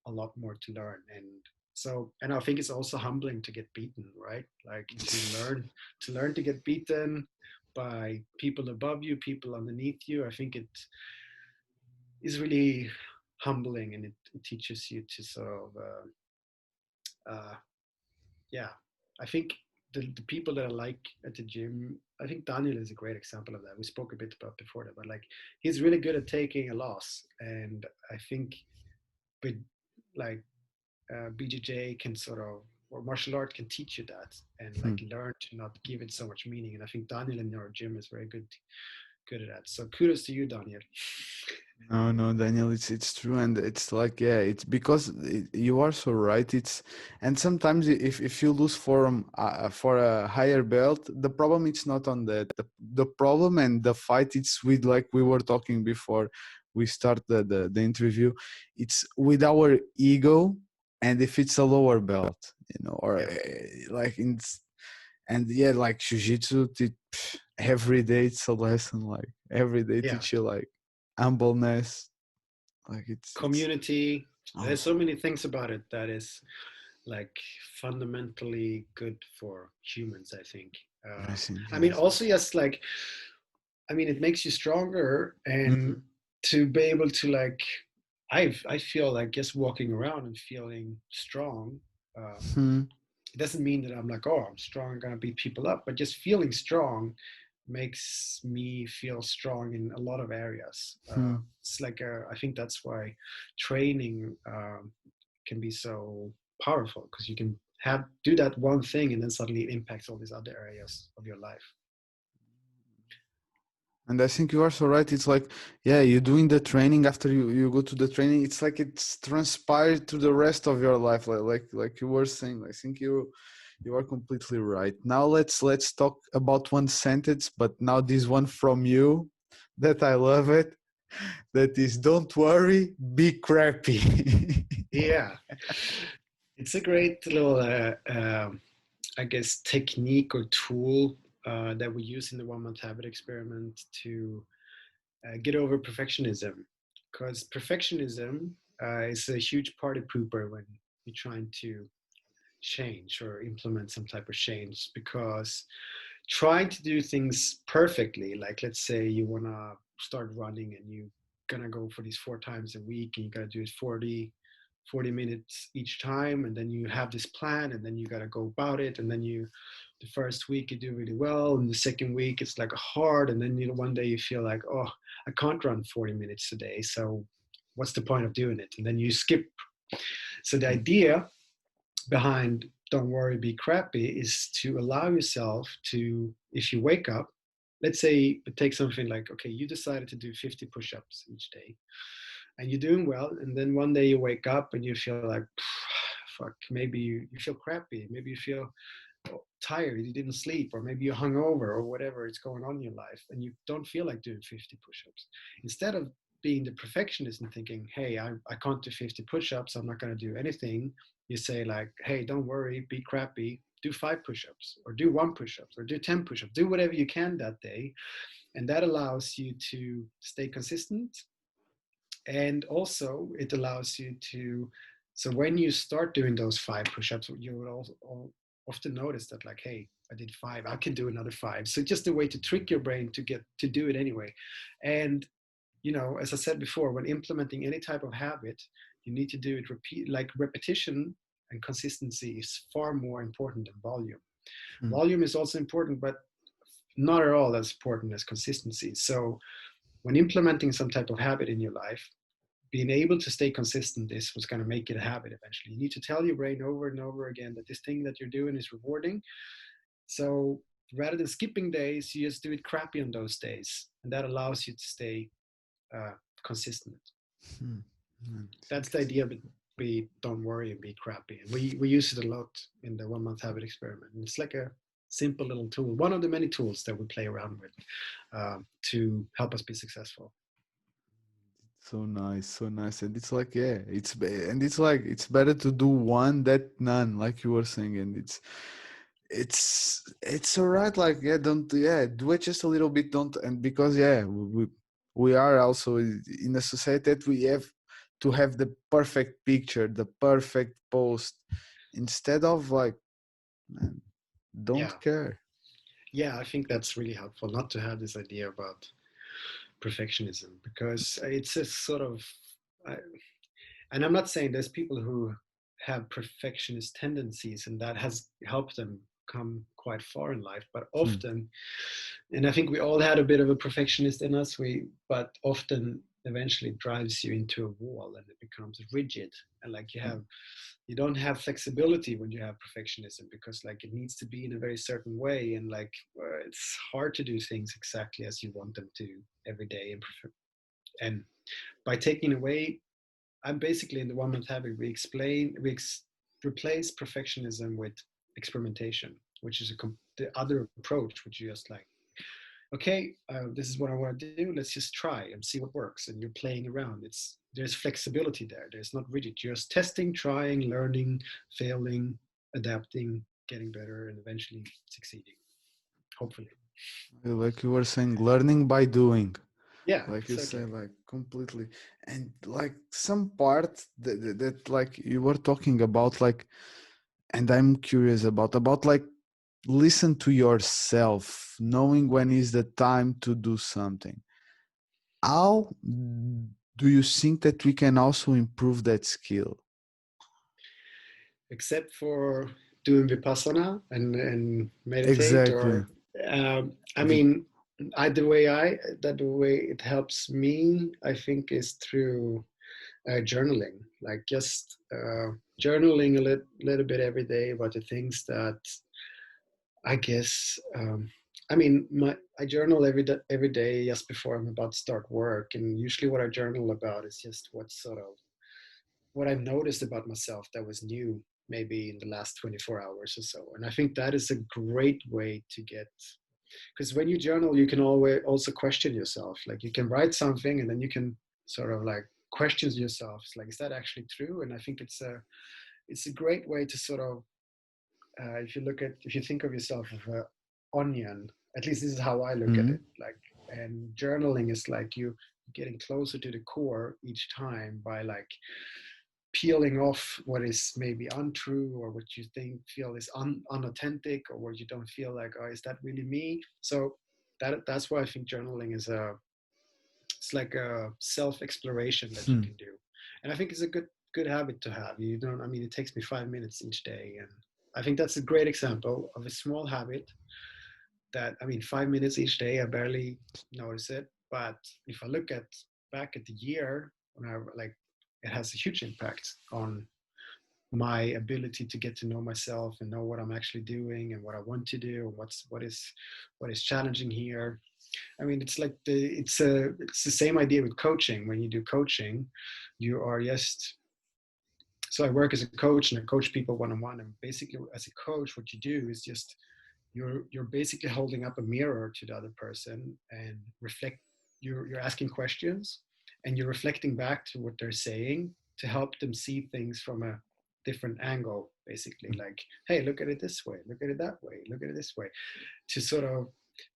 a lot more to learn. And so, and I think it's also humbling to get beaten, right? Like to learn to get beaten by people above you, people underneath you. I think it is really humbling, and it teaches you to sort of uh, yeah, I think the people that I like at the gym, I think Daniel is a great example of that. We spoke a bit about before that, but like he's really good at taking a loss, and I think with like BJJ can sort of, or martial art can teach you that, and like learn to not give it so much meaning. And I think Daniel in our gym is very good at that. So kudos to you, Daniel. No, no, Daniel, it's true, and it's like, yeah, it's because you are so right. It's, and sometimes if you lose for a higher belt, the problem it's not on that. The problem and the fight, it's with, like we were talking before we start the interview, it's with our ego, and if it's a lower belt, you know, or Yeah, like in, and yeah, like jiu-jitsu, every day it's a lesson. Like every day yeah. teach you like humbleness, like it's Community. oh, There's so many things about it that is like fundamentally good for humans, I think. I think I mean, yes. also, yes, like, I mean, it makes you stronger, and Mm-hmm. to be able to like, I feel like just walking around and feeling strong. Hmm. It doesn't mean that I'm like, oh, I'm strong, I'm gonna beat people up, but just feeling strong makes me feel strong in a lot of areas. Hmm. It's like I think that's why training can be so powerful, because you can do that one thing, and then suddenly it impacts all these other areas of your life. And I think you are so right. It's like, yeah, you're doing the training. After you go to the training, it's like it's transpired to the rest of your life. Like you were saying. I think you are completely right. Now let's talk about one sentence, but now this one from you that I love it. That is, don't worry, be crappy. Yeah, it's a great little, I guess, technique or tool that we use in the 1 month habit experiment to get over perfectionism. Because perfectionism is a huge party pooper when you're trying to change or implement some type of change. Because trying to do things perfectly, like let's say you want to start running and you're gonna go for these 4 times a week, and you got to do it 40 minutes each time, and then you have this plan, and then you got to go about it, and then you the first week you do really well, and the second week it's like hard, and then one day you feel like, oh, I can't run 40 minutes today, so what's the point of doing it, and then you skip. So the idea behind don't worry, be crappy is to allow yourself to, if you wake up, let's say it takes something like, okay, you decided to do 50 push-ups each day, and you're doing well, and then one day you wake up and you feel like, fuck, maybe you feel crappy, maybe you feel, tired, you didn't sleep, or maybe you're hungover or whatever is going on in your life, and you don't feel like doing 50 push-ups. Instead of being the perfectionist and thinking, hey, I can't do 50 push-ups, I'm not going to do anything, you say like, hey, don't worry, be crappy, do 5 push-ups, or do 1 push-ups, or do 10 push-ups, do whatever you can that day. And that allows you to stay consistent. And also it allows you to, so when you start doing those 5 push-ups, you will also often notice that like, hey, I did 5, I can do another 5. So just a way to trick your brain to get to do it anyway. And as I said before, when implementing any type of habit, you need to do it like repetition, and consistency is far more important than volume. Mm. Volume is also important, but not at all as important as consistency. So when implementing some type of habit in your life, being able to stay consistent is what's going to make it a habit eventually. You need to tell your brain over and over again that this thing that you're doing is rewarding. So rather than skipping days, you just do it crappy on those days. And that allows you to stay consistent. Mm. That's the idea of be don't worry and be crappy. And we use it a lot in the 1 month habit experiment. And it's like a simple little tool, one of the many tools that we play around with to help us be successful. So nice, so nice. And it's like, yeah, and it's like it's better to do one than none, like you were saying. And it's all right. Like, yeah, don't, yeah, do it just a little bit. Don't, and because, yeah, we are also in a society that we have to have the perfect picture, the perfect post, instead of like, man, Yeah. don't care. Yeah, I think that's really helpful not to have this idea about perfectionism, because it's a sort of, I, and I'm not saying there's people who have perfectionist tendencies and that has helped them come quite far in life, but Hmm. often, and I think we all had a bit of a perfectionist in us, but often eventually drives you into a wall and it becomes rigid, and like you don't have flexibility when you have perfectionism, because like it needs to be in a very certain way, and like it's hard to do things exactly as you want them to every day. And by taking away, I'm basically in the 1 month habit, replace perfectionism with experimentation, which is the other approach, which you just like, okay, this is what I want to do. Let's just try and see what works. And you're playing around. There's flexibility there. There's not rigid. You're just testing, trying, learning, failing, adapting, getting better, and eventually succeeding. Hopefully. Like you were saying, learning by doing. Yeah, Like you say, exactly. like completely. And like some part that like you were talking about, like, and I'm curious about like listen to yourself, knowing when is the time to do something. How do you think that we can also improve that skill? Except for doing Vipassana and meditate, Exactly. or I Vi- mean, the way it helps me, I think, is through journaling, like just journaling a little bit every day about the things that I guess. I mean, I journal every day just before I'm about to start work, and usually what I journal about is just what I've noticed about myself that was new, maybe in the last 24 hours or so. And I think that is a great way to get, because when you journal, you can always also question yourself. Like you can write something and then you can sort of like question yourself. It's like, is that actually true? And I think it's a great way to sort of, if you think of yourself as an onion, at least this is how I look at it. Mhm. Like, and journaling is like you getting closer to the core each time by like peeling off what is maybe untrue, or what you think feel is unauthentic, or what you don't feel like, oh, is that really me? So that's why I think journaling is it's like a self exploration that you Hmm. can do. And I think it's a good habit to have. You don't, I mean, it takes me 5 minutes each day, and I think that's a great example of a small habit that, I mean, 5 minutes each day, I barely notice it, but if I look at back at the year, when I like, it has a huge impact on my ability to get to know myself and know what I'm actually doing and what I want to do, and what is challenging here. I mean, it's like it's the same idea with coaching. When you do coaching, you are just, so I work as a coach and I coach people one on one, and basically as a coach, what you do is just you're basically holding up a mirror to the other person and reflect. You're asking questions, and you're reflecting back to what they're saying to help them see things from a different angle. Basically, like, hey, look at it this way, look at it that way, look at it this way, to sort of,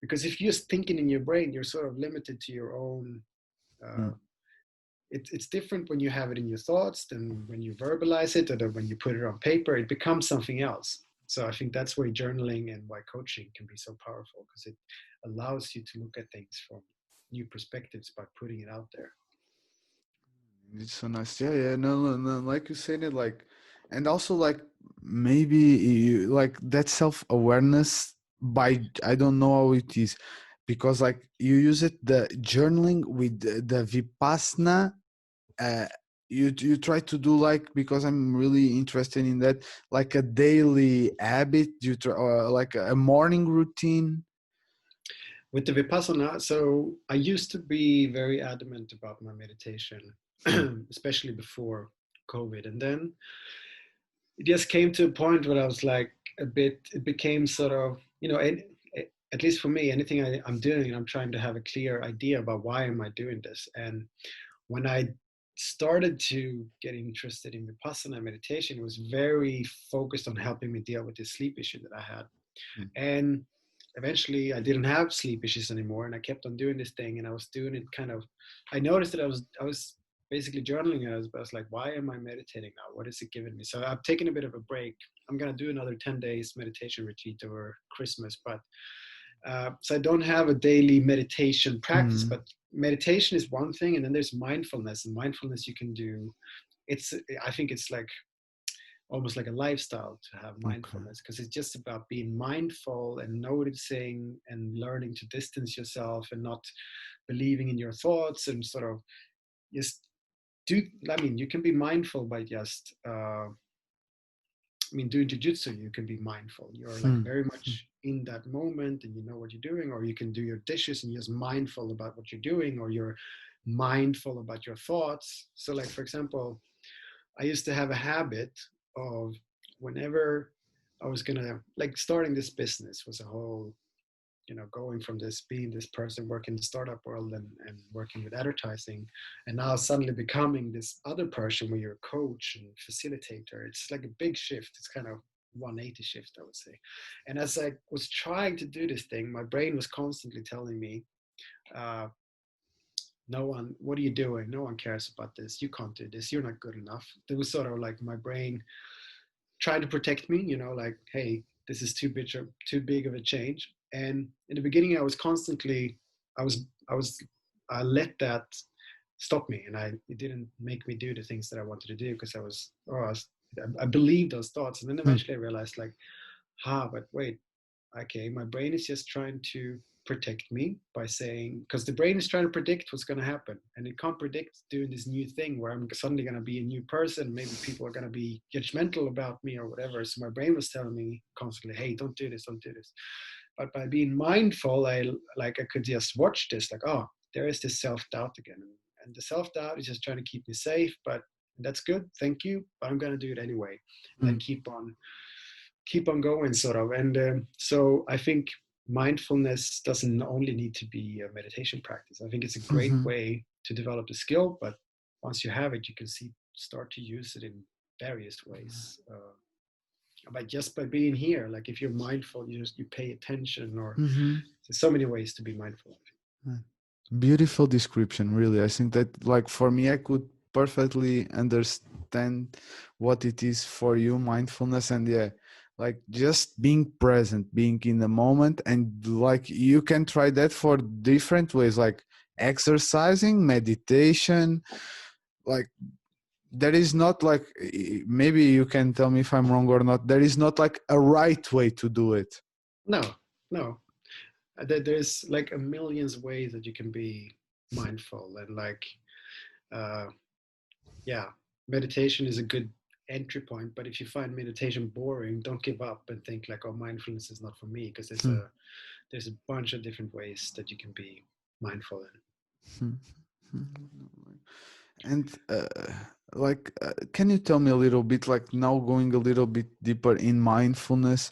because if you're just thinking in your brain, you're sort of limited to your own. Uh, Mm. it's different when you have it in your thoughts than when you verbalize it, or when you put it on paper. It becomes something else. So I think that's why journaling and why coaching can be so powerful, because it allows you to look at things from new perspectives by putting it out there. It's so nice. Yeah, yeah. No, no, no. Like you said it, like, and also like maybe you like that self-awareness by I don't know how it is, because like you use it the journaling with the Vipassana. Uh, you try to do like, because I'm really interested in that, like a daily habit. You try like a morning routine. With the Vipassana, so I used to be very adamant about my meditation, Hmm. especially before COVID. And then it just came to a point where I was like it became sort of, at least for me, anything I'm doing, I'm trying to have a clear idea about why am I doing this. And when I started to get interested in Vipassana meditation, it was very focused on helping me deal with this sleep issue that I had. Hmm. And eventually I didn't have sleep issues anymore, and I kept on doing this thing, and I was doing it kind of, I noticed that I was basically journaling, and I was like, why am I meditating now? What is it giving me? So I've taken a bit of a break. I'm going to do another 10 days meditation retreat over Christmas, but so I don't have a daily meditation practice. Hmm. But meditation is one thing, and then there's mindfulness, and mindfulness you can do. It's, I think it's like almost like a lifestyle to have Okay. mindfulness, because it's just about being mindful and noticing and learning to distance yourself and not believing in your thoughts, and sort of just do. I mean, you can be mindful by just doing jujitsu. You can be mindful, you're like Hmm. very much in that moment and you know what you're doing. Or you can do your dishes and you're just mindful about what you're doing, or you're mindful about your thoughts. So like, for example, I used to have a habit of, whenever I was gonna, like, starting this business was a whole, going from this, being this person working in the startup world, and working with advertising, and now suddenly becoming this other person where you're a coach and facilitator. It's like a big shift. It's kind of 180 shift, I would say. And as I was trying to do this thing, my brain was constantly telling me, uh, no one, what are you doing? No one cares about this. You can't do this. You're not good enough. It was sort of like my brain trying to protect me, like, hey, this is too big of a change. And in the beginning, I was constantly, I was, I was, I let that stop me, and it didn't make me do the things that I wanted to do, because I believed those thoughts. And then Hmm. eventually I realized, like, but wait, okay, my brain is just trying to protect me by saying, because the brain is trying to predict what's going to happen, and it can't predict doing this new thing where I'm suddenly going to be a new person. Maybe people are going to be judgmental about me or whatever. So my brain was telling me constantly, hey, don't do this, don't do this. But by being mindful, I could just watch this, like, oh, there is this self-doubt again. And the self-doubt is just trying to keep me safe, but that's good, thank you, but I'm going to do it anyway. And Hmm. then keep on going, sort of. And so I think mindfulness doesn't only need to be a meditation practice. I think it's a great Hmm. way to develop the skill, but once you have it, you can start to use it in various ways. By being here, like, if you're mindful, you pay attention, or Hmm. there's so many ways to be mindful. Beautiful description, really. I think that, like, for me, I could perfectly understand what it is for you, mindfulness, and yeah, like just being present, being in the moment, and like you can try that for different ways, like exercising, meditation. Like, there is not like, maybe you can tell me if I'm wrong or not. There is not like a right way to do it. No, no. There's like a millions ways that you can be mindful, and like, uh, yeah, meditation is a good entry point. But if you find meditation boring, don't give up and think like, oh, mindfulness is not for me, because there's Hmm. a there's a bunch of different ways that you can be mindful in. Hmm. Hmm. And can you tell me a little bit, like now going a little bit deeper in mindfulness?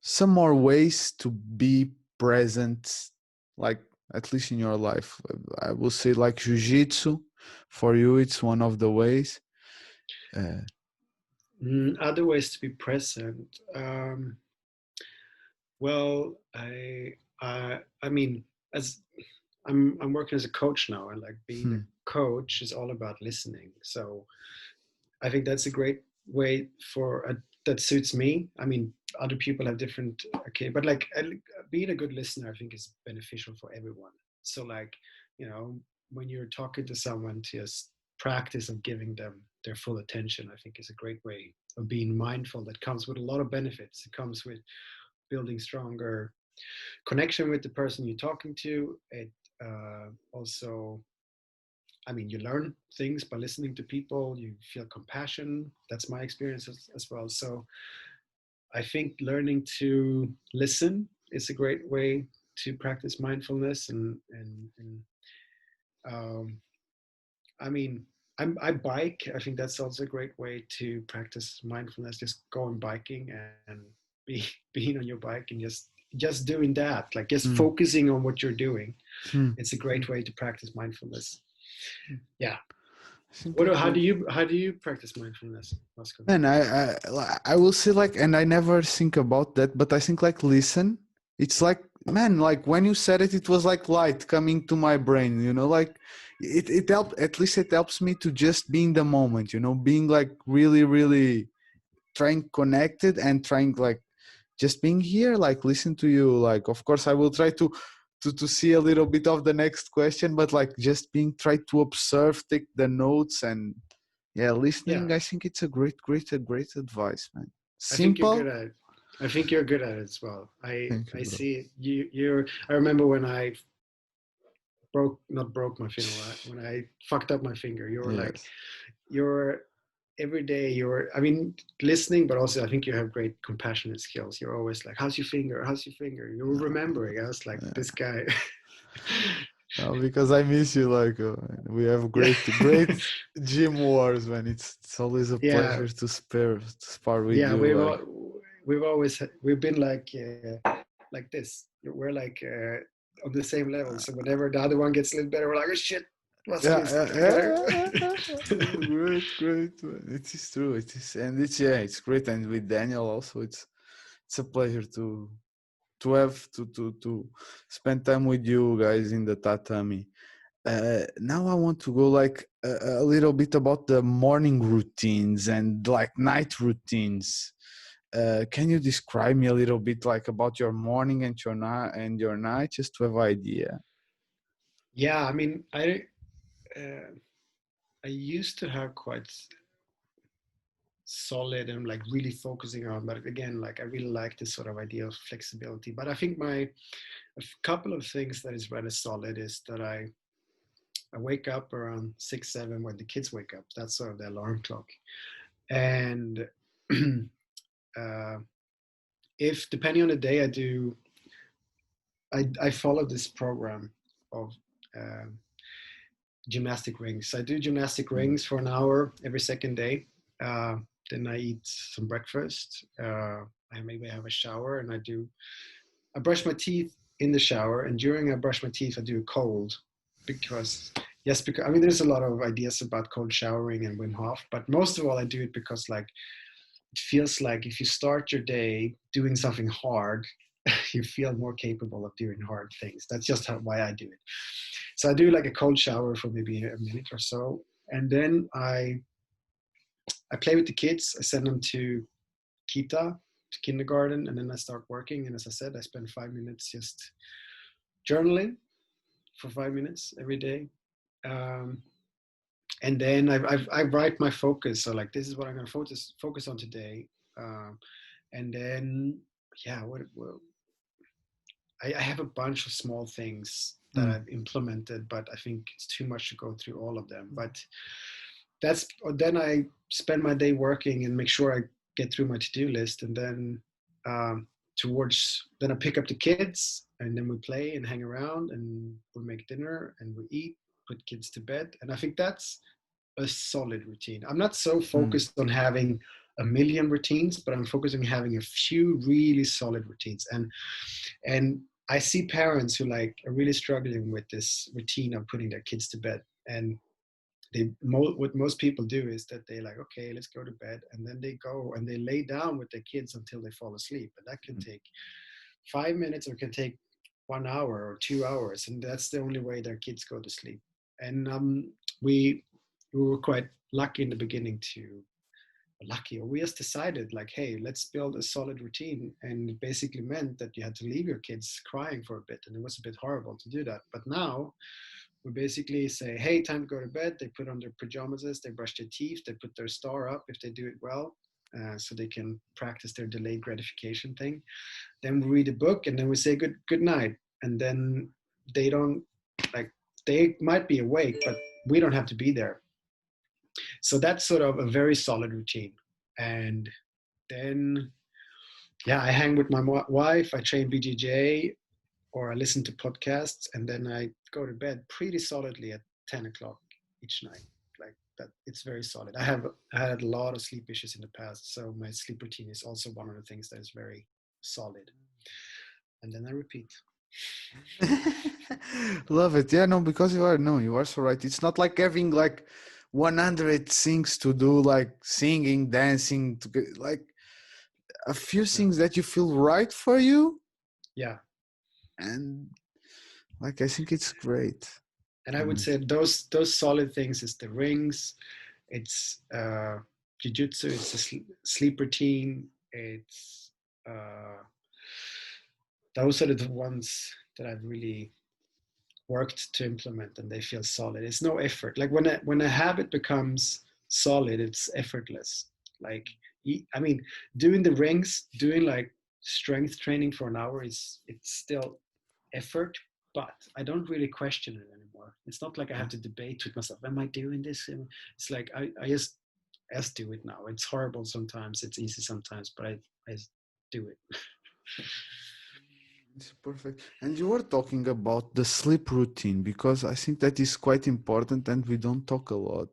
Some more ways to be present, like at least in your life. I will say like jujitsu. For you, it's one of the ways. Uh, Other ways to be present. Well, I mean, as I'm working as a coach now, and like being a hmm, coach is all about listening. So I think that's a great way that suits me. I mean, other people have different, okay, but like being a good listener, I think is beneficial for everyone. So like, you know, when you're talking to someone, to just practice of giving them their full attention, I think is a great way of being mindful. That comes with a lot of benefits. It comes with building stronger connection with the person you're talking to. It also, I mean, you learn things by listening to people. You feel compassion. That's my experience as well. So I think learning to listen is a great way to practice mindfulness. And um, I mean, I bike. I think that's also a great way to practice mindfulness. Just going biking and be being on your bike and just doing that, like just hmm, focusing on what you're doing. hmm. It's a great way to practice mindfulness. Yeah. I think What? like How do you practice mindfulness, Moscow? man, I will say like, and I never think about that, but I think like listen. It's like, man, like when you said it, it was like light coming to my brain. You know, like it helped. At least it helps me to just be in the moment. You know, being like really, really trying connected and trying like just being here, like listen to you. Like, of course, I will try to see a little bit of the next question, but like just being try to observe, take the notes, and yeah, Yeah, listening. I think it's a great advice, man. I think you're good Simple. at it. I think you're good at it as well. Thank you, I bro. see it. You're. I remember when I not broke my finger, right? When I fucked up my finger, you were like, Yes. you're every day. You're. I mean, listening, but also I think you have great compassionate skills. You're always like, "How's your finger? How's your finger?" You're remembering. I was like, Yeah. this guy. No, because I miss you. Like we have Yeah. great gym wars, man. It's always a Yeah, pleasure to spar with yeah. you. Like We've been like this. We're like on the same level. So whenever the other one gets a little better, we're like, oh shit, Moscow yeah, is yeah, better. great, man. It is true. It is, and it's yeah, it's great. And with Daniel also, it's a pleasure to have to spend time with you guys in the tatami. Now I want to go like a little bit about the morning routines and like night routines. Can you describe me a little bit like about your morning and your night, just to have idea? Yeah, I mean, uh, I used to have quite solid and like really focusing on, but again, like I really like this sort of idea of flexibility. But I think a couple of things that is rather solid is that I wake up around 6, 7 when the kids wake up. That's sort of the alarm clock. And uh, if depending on the day, I follow this program of uh, gymnastic rings. I do gymnastic Mm, rings for an hour every second day. Uh, then I eat some breakfast. I maybe have a shower, and I brush my teeth in the shower. And during I brush my teeth, I do a cold because yes, because I mean there's a lot of ideas about cold showering and Wim Hof, but most of all I do it because like it feels like if you start your day doing something hard, you feel more capable of doing hard things. That's just why I do it. So I do like a cold shower for maybe a minute or so, and then I play with the kids. I send them to kita, to kindergarten, and then I start working. And as I said, I spend 5 minutes just journaling for 5 minutes every day. Um, and then I write my focus. So like, this is what I'm going to focus on today. Um, and then, yeah, I have a bunch of small things that mm, I've implemented, but I think it's too much to go through all of them. But that's then I spend my day working and make sure I get through my to-do list, and then towards then I pick up the kids, and then we play and hang around, and we make dinner and we eat, put kids to bed. And I think that's a solid routine. I'm not so Mm. focused on having a million routines, but I'm focusing on having a few really solid routines. And I see parents who like are really struggling with this routine of putting their kids to bed. And what most people do is that they like, okay, let's go to bed, and then they go and they lay down with their kids until they fall asleep, and that can take 5 minutes or it can take 1 hour or 2 hours, and that's the only way their kids go to sleep. And we we were quite lucky in the beginning to lucky, or we just decided like, hey, let's build a solid routine, and it basically meant that you had to leave your kids crying for a bit, and it was a bit horrible to do that. But now we basically say, hey, time to go to bed. They put on their pajamas, they brush their teeth, they put their star up if they do it well, so they can practice their delayed gratification thing. Then we read a book, and then we say good night. And then they don't like, they might be awake, but we don't have to be there. So that's sort of a very solid routine. And then, yeah, I hang with my wife, I train BJJ, or I listen to podcasts, and then I go to bed pretty solidly at 10 o'clock each night. Like that, it's very solid. I had a lot of sleep issues in the past, so my sleep routine is also one of the things that is very solid. And then I repeat. Love it. Yeah, no, because you are, no, you are so right. It's not like having like 100 things to do, like singing, dancing, like a few Yeah. things that you feel right for you. Yeah. And like, I think it's great. And I would Mm. say those solid things is the rings, it's jujitsu, it's a sleep routine, it's uh, those are the ones that I've really worked to implement, and they feel solid. It's no effort. Like when a habit becomes solid, it's effortless. Like I mean, doing the rings, doing like strength training for an hour is it's still effort, but I don't really question it anymore. It's not like I have to debate with myself, am I doing this? It's like I just do it now. It's horrible sometimes, it's easy sometimes, but I just do it. It's perfect. And you were talking about the sleep routine because I think that is quite important and we don't talk a lot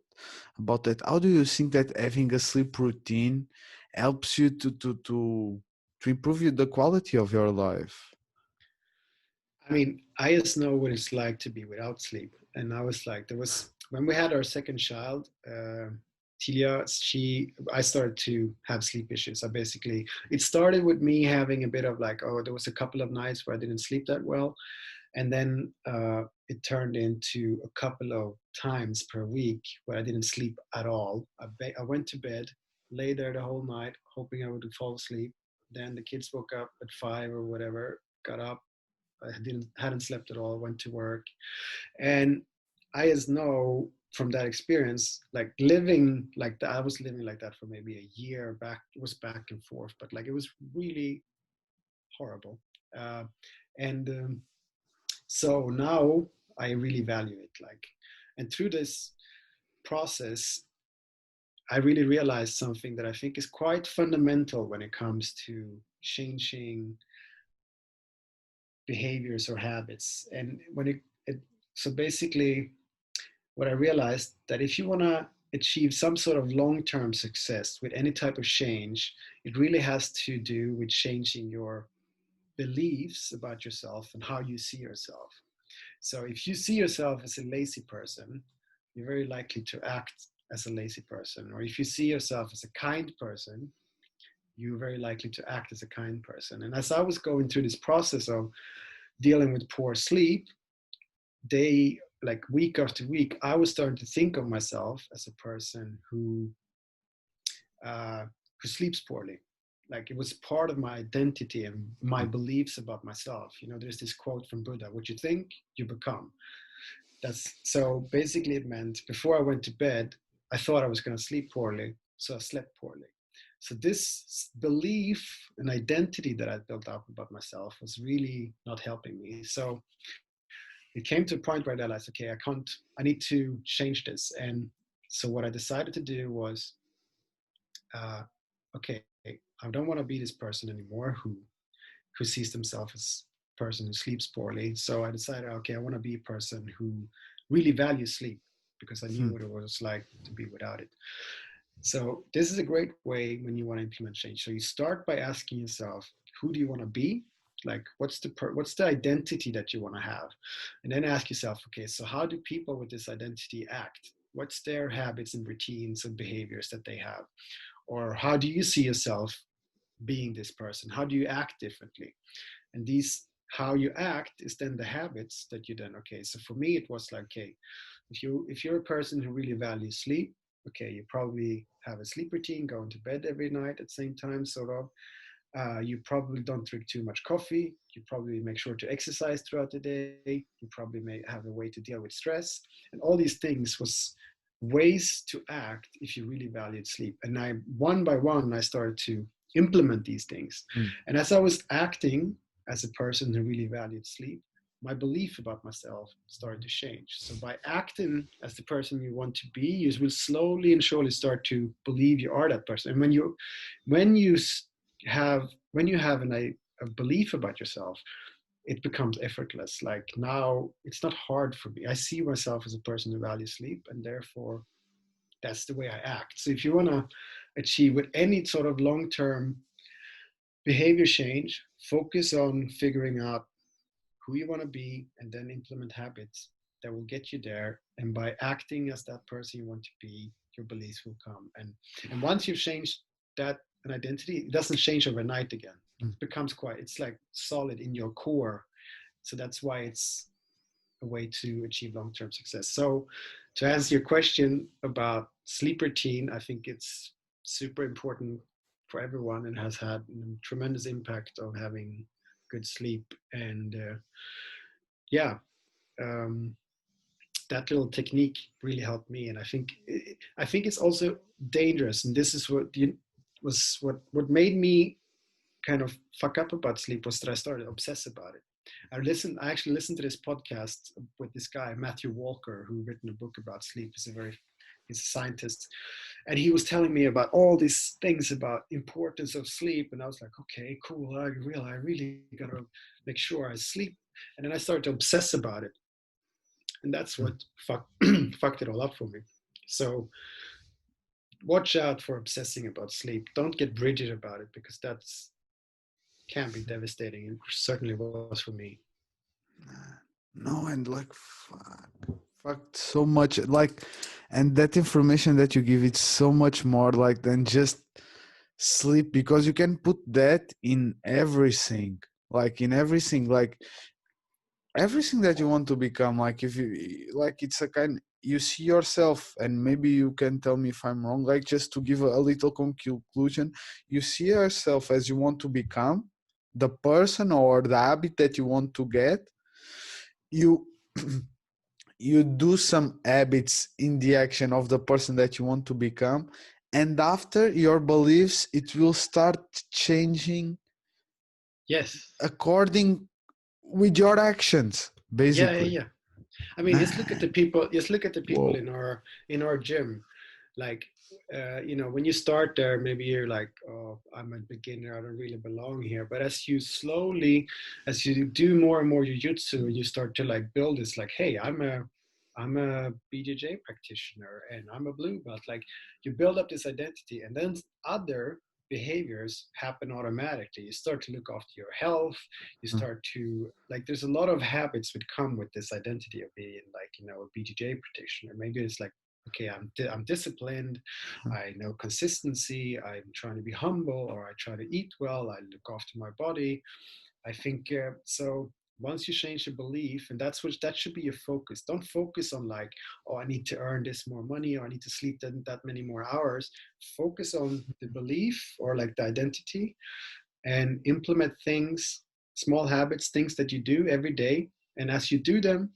about that. How do you think that having a sleep routine helps you to improve the quality of your life? I mean, I just know what it's like to be without sleep. And I was like, there was when we had our second child, Tilia, I started to have sleep issues. I basically, it started with me having a bit of like, oh, there was a couple of nights where I didn't sleep that well. And then it turned into a couple of times per week where I didn't sleep at all. I went to bed, lay there the whole night, hoping I would fall asleep. Then the kids woke up at 5 or whatever, got up, I hadn't slept at all, went to work. And I just know from that experience, like living like that, I was living like that for maybe a year back. It was back and forth, but like it was really horrible. Uh, and So now I really value it. Like, and through this process, I really realized something that I think is quite fundamental when it comes to changing behaviors or habits. And it so basically, what I realized that if you want to achieve some sort of long-term success with any type of change, it really has to do with changing your beliefs about yourself and how you see yourself. So if you see yourself as a lazy person, you're very likely to act as a lazy person. Or if you see yourself as a kind person, you're very likely to act as a kind person. And as I was going through this process of dealing with poor sleep, they like week after week, I was starting to think of myself as a person uh, who sleeps poorly. Like it was part of my identity and my beliefs about myself. You know, there's this quote from Buddha: "What you think, you become." That's so basically it meant before I went to bed, I thought I was going to sleep poorly, so I slept poorly. So this belief and identity that I built up about myself was really not helping me. So it came to a point where I realized, okay, I need to change this. And so what I decided to do was, okay, I don't want to be this person anymore who sees themselves as a person who sleeps poorly. So I decided, okay, I want to be a person who really value sleep because I knew what it was like to be without it. So this is a great way when you want to implement change. So you start by asking yourself, who do you want to be? Like, what's the identity that you want to have? And then ask yourself, okay, so how do people with this identity act? What's their habits and routines and behaviors that they have? Or how do you see yourself being this person? How do you act differently? And these, how you act is then the habits that you then, okay, so for me it was like, okay, if you're a person who really values sleep, okay, you probably have a sleep routine, going to bed every night at the same time, sort of. You probably don't drink too much coffee. You probably make sure to exercise throughout the day. You probably may have a way to deal with stress. And all these things was ways to act if you really valued sleep. And I, one by one, I started to implement these things. And as I was acting as a person who really valued sleep, my belief about myself started to change. So by acting as the person you want to be, you will slowly and surely start to believe you are that person. And when you have a belief about yourself, it becomes effortless. Like now, it's not hard for me. I see myself as a person who values sleep, and therefore, that's the way I act. So if you want to achieve with any sort of long-term behavior change, focus on figuring out who you want to be and then implement habits that will get you there. And by acting as that person you want to be, your beliefs will come. And once you've changed that an identity, it doesn't change overnight again. It becomes it's like solid in your core. So that's why it's a way to achieve long-term success. So to answer your question about sleep routine, I think it's super important for everyone and has had a tremendous impact of having good sleep. And yeah, um, that little technique really helped me. And I think it's also dangerous. And this is what made me kind of fuck up about sleep was that I started to obsess about it. I actually listened to this podcast with this guy, Matthew Walker, who written a book about sleep. He's a scientist. And he was telling me about all these things about importance of sleep. And I was like, okay, cool. I really gotta make sure I sleep. And then I started to obsess about it. And that's what fucked it all up for me. So watch out for obsessing about sleep. Don't get rigid about it because that's can be devastating, and certainly was for me. No, and like fuck so much, like, and that information that you give, it's so much more like than just sleep, because you can put that in everything, like in everything, like everything that you want to become. Like if you like, it's a kind, you see yourself, and maybe you can tell me if I'm wrong, like just to give a little conclusion, you see yourself as you want to become the person or the habit that you want to get. You you do some habits in the action of the person that you want to become, and after your beliefs, it will start changing Yes. according with your actions, Yeah, yeah, basically. yeah. I mean, just look at the people. Just look at the people Whoa. in our gym. Like, when you start there, maybe you're like, "Oh, I'm a beginner. I don't really belong here." But as you do more and more jujitsu, you start to like build this. Like, hey, I'm a BJJ practitioner and I'm a blue belt. Like, you build up this identity, and then other behaviors happen automatically. You start to look after your health. You start to like, there's a lot of habits that come with this identity of being like, a BJJ practitioner. Maybe it's like, okay, I'm disciplined. I know consistency. I'm trying to be humble, or I try to eat well. I look after my body. I think so. Once you change the belief, and that should be your focus. Don't focus on like, oh, I need to earn this more money, or I need to sleep that many more hours. Focus on the belief or like the identity, and implement things, small habits, things that you do every day. And as you do them,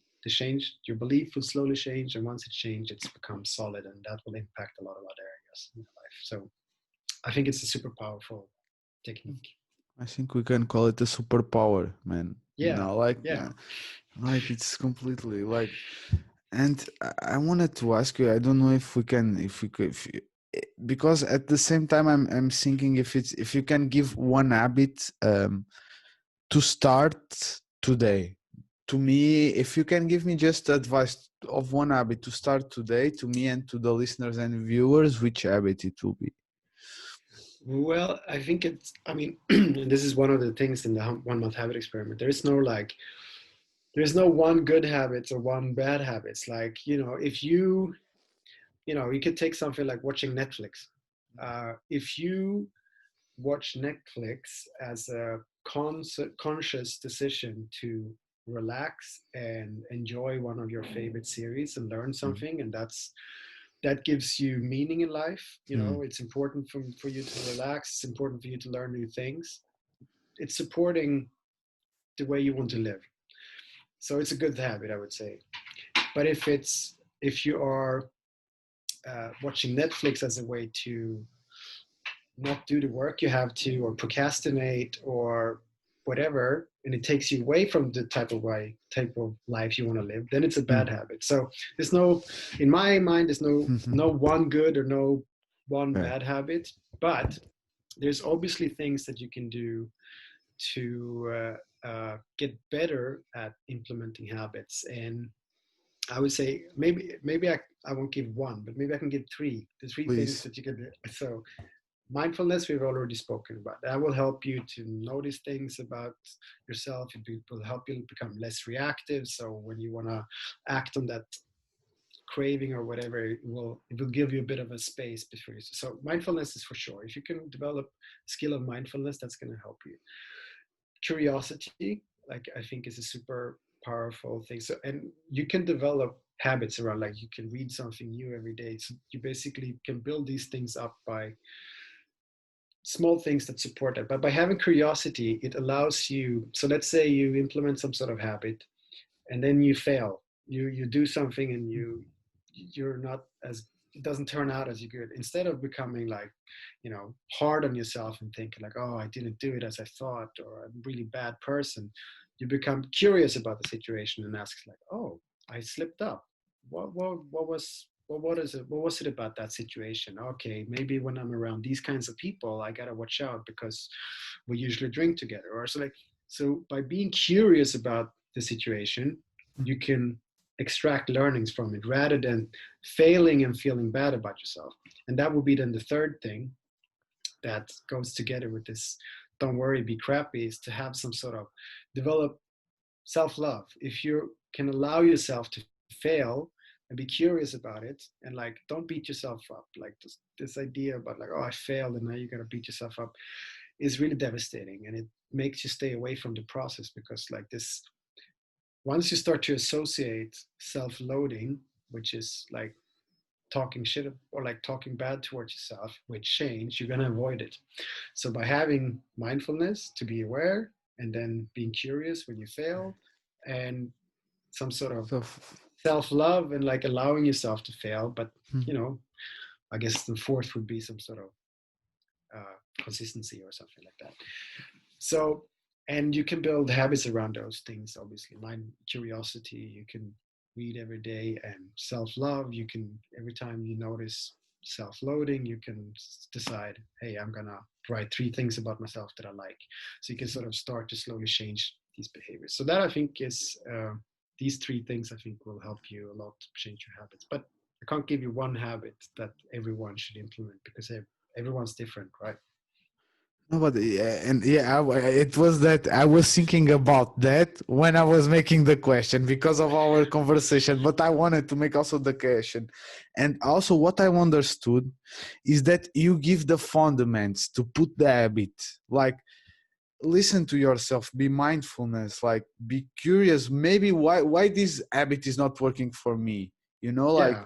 your belief will slowly change. And once it changes, it's become solid, and that will impact a lot of other areas in your life. So I think it's a super powerful technique. I think we can call it a superpower, man. Yeah. No, like, Yeah. like it's completely like. And I wanted to ask you. I don't know if we can, if we could, because at the same time, I'm thinking if you can give one habit to start today. To me, if you can give me just advice of one habit to start today, to me and to the listeners and viewers, which habit it will be? Well, I think it's, I mean, and this is one of the things in the 1 month habit experiment. There's no one good habit or one bad habit. It's like, if you could take something like watching Netflix. If you watch Netflix as a conscious decision to relax and enjoy one of your favorite series and learn Mm. something, and that gives you meaning in life. Mm. It's important for you to relax. It's important for you to learn new things. It's supporting the way you want to live. So it's a good habit, I would say. But if you are watching Netflix as a way to not do the work you have to, or procrastinate, or whatever, and it takes you away from the type of life you want to live, then it's a bad Mm. habit. So there's no, in my mind, there's no one good or no one Yeah. bad habit, but there's obviously things that you can do to get better at implementing habits. And I would say maybe I won't give one, but maybe I can give three. The three things Please. that you can do. So mindfulness, we've already spoken about. That will help you to notice things about yourself. It will help you become less reactive. So when you want to act on that craving or whatever, it will give you a bit of a space before you. So mindfulness is for sure. If you can develop skill of mindfulness, that's going to help you. Curiosity, like, I think, is a super powerful thing. So, and you can develop habits around, like, you can read something new every day. So you basically can build these things up by small things that support that. But by having curiosity, it allows you. So let's say you implement some sort of habit, and then you fail. You do something, and you're not as, it doesn't turn out as you could. Instead of becoming like, hard on yourself and thinking like, oh, I didn't do it as I thought, or I'm a really bad person, you become curious about the situation and ask like, oh, I slipped up. What was it about that situation? Okay, maybe when I'm around these kinds of people, I gotta watch out because we usually drink together, or so. Like, so by being curious about the situation, you can extract learnings from it rather than failing and feeling bad about yourself. And that will be then the third thing that goes together with this don't worry, be crappy, is to have some sort of develop self-love. If you can allow yourself to fail and be curious about it, and like, don't beat yourself up, like this idea about like, oh, I failed and now you're going to beat yourself up, is really devastating, and it makes you stay away from the process. Because like this, once you start to associate self-loathing, which is like talking shit or like talking bad towards yourself, with change, you're going to avoid it. So by having mindfulness to be aware, and then being curious when you fail, and some sort of So, self-love, and like allowing yourself to fail, but you know I guess the fourth would be some sort of consistency or something like that. So, and you can build habits around those things. Obviously, mind, curiosity, you can read every day, and self-love, you can, every time you notice self-loathing, you can decide, hey, I'm gonna write 3 things about myself that I like. So you can sort of start to slowly change these behaviors. So that, I think, is these 3 things, I think, will help you a lot to change your habits. But I can't give you one habit that everyone should implement, because everyone's different, right? no, but yeah, and yeah, it was that I was thinking about that when I was making the question because of our conversation. But I wanted to make also the question, and also what I understood is that you give the fundaments to put the habit, like listen to yourself, be mindfulness, like be curious. Maybe why this habit is not working for me. Like Yeah.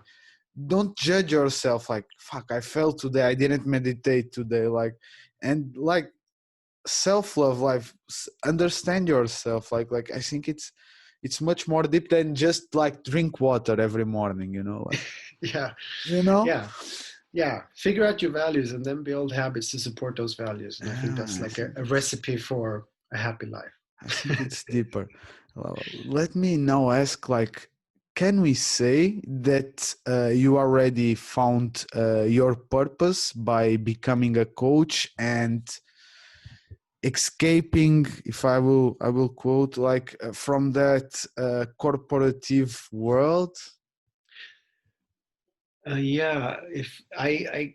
don't judge yourself like fuck, I failed today, I didn't meditate today, like, and like self-love, like understand yourself, like I think it's much more deep than just like drink water every morning, like Yeah. you know Yeah. Yeah, figure out your values and then build habits to support those values. And I think that's I like think a recipe for a happy life. I think it's deeper. Let me now ask, like, can we say that you already found your purpose by becoming a coach and escaping, if I will quote, like from that corporative world? Yeah, if I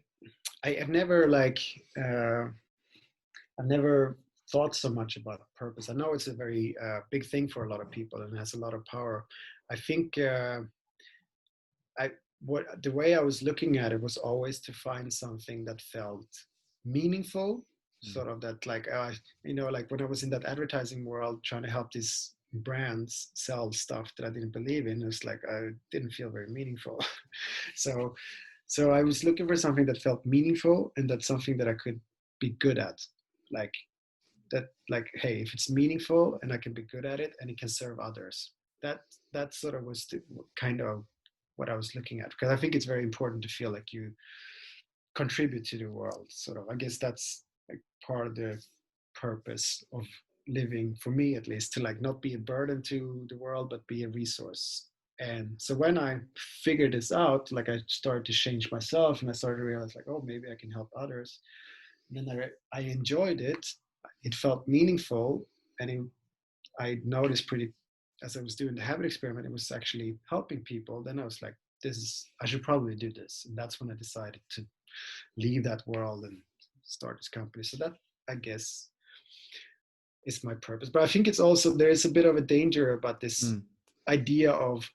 have never like I've never thought so much about purpose. I know it's a very big thing for a lot of people and has a lot of power. I think I what the way I was looking at it was always to find something that felt meaningful, Mm. sort of that like like when I was in that advertising world trying to help these brands sell stuff that I didn't believe in, it was like I didn't feel very meaningful. so so I was looking for something that felt meaningful and that's something that I could be good at. Like that like hey, if it's meaningful and I can be good at it and it can serve others, that that sort of was the, kind of what I was looking at, because I think it's very important to feel like you contribute to the world, sort of. I guess that's like part of the purpose of living, for me at least, to like not be a burden to the world but be a resource. And so when I figured this out, like I started to change myself and I started to realize like, oh, maybe I can help others. And then I enjoyed it. It felt meaningful, and I noticed pretty as I was doing the habit experiment, it was actually helping people. Then I was like, this is I should probably do this, and that's when I decided to leave that world and start this company. So that, I guess, is my purpose. But I think it's also there is a bit of a danger about this Mm. idea of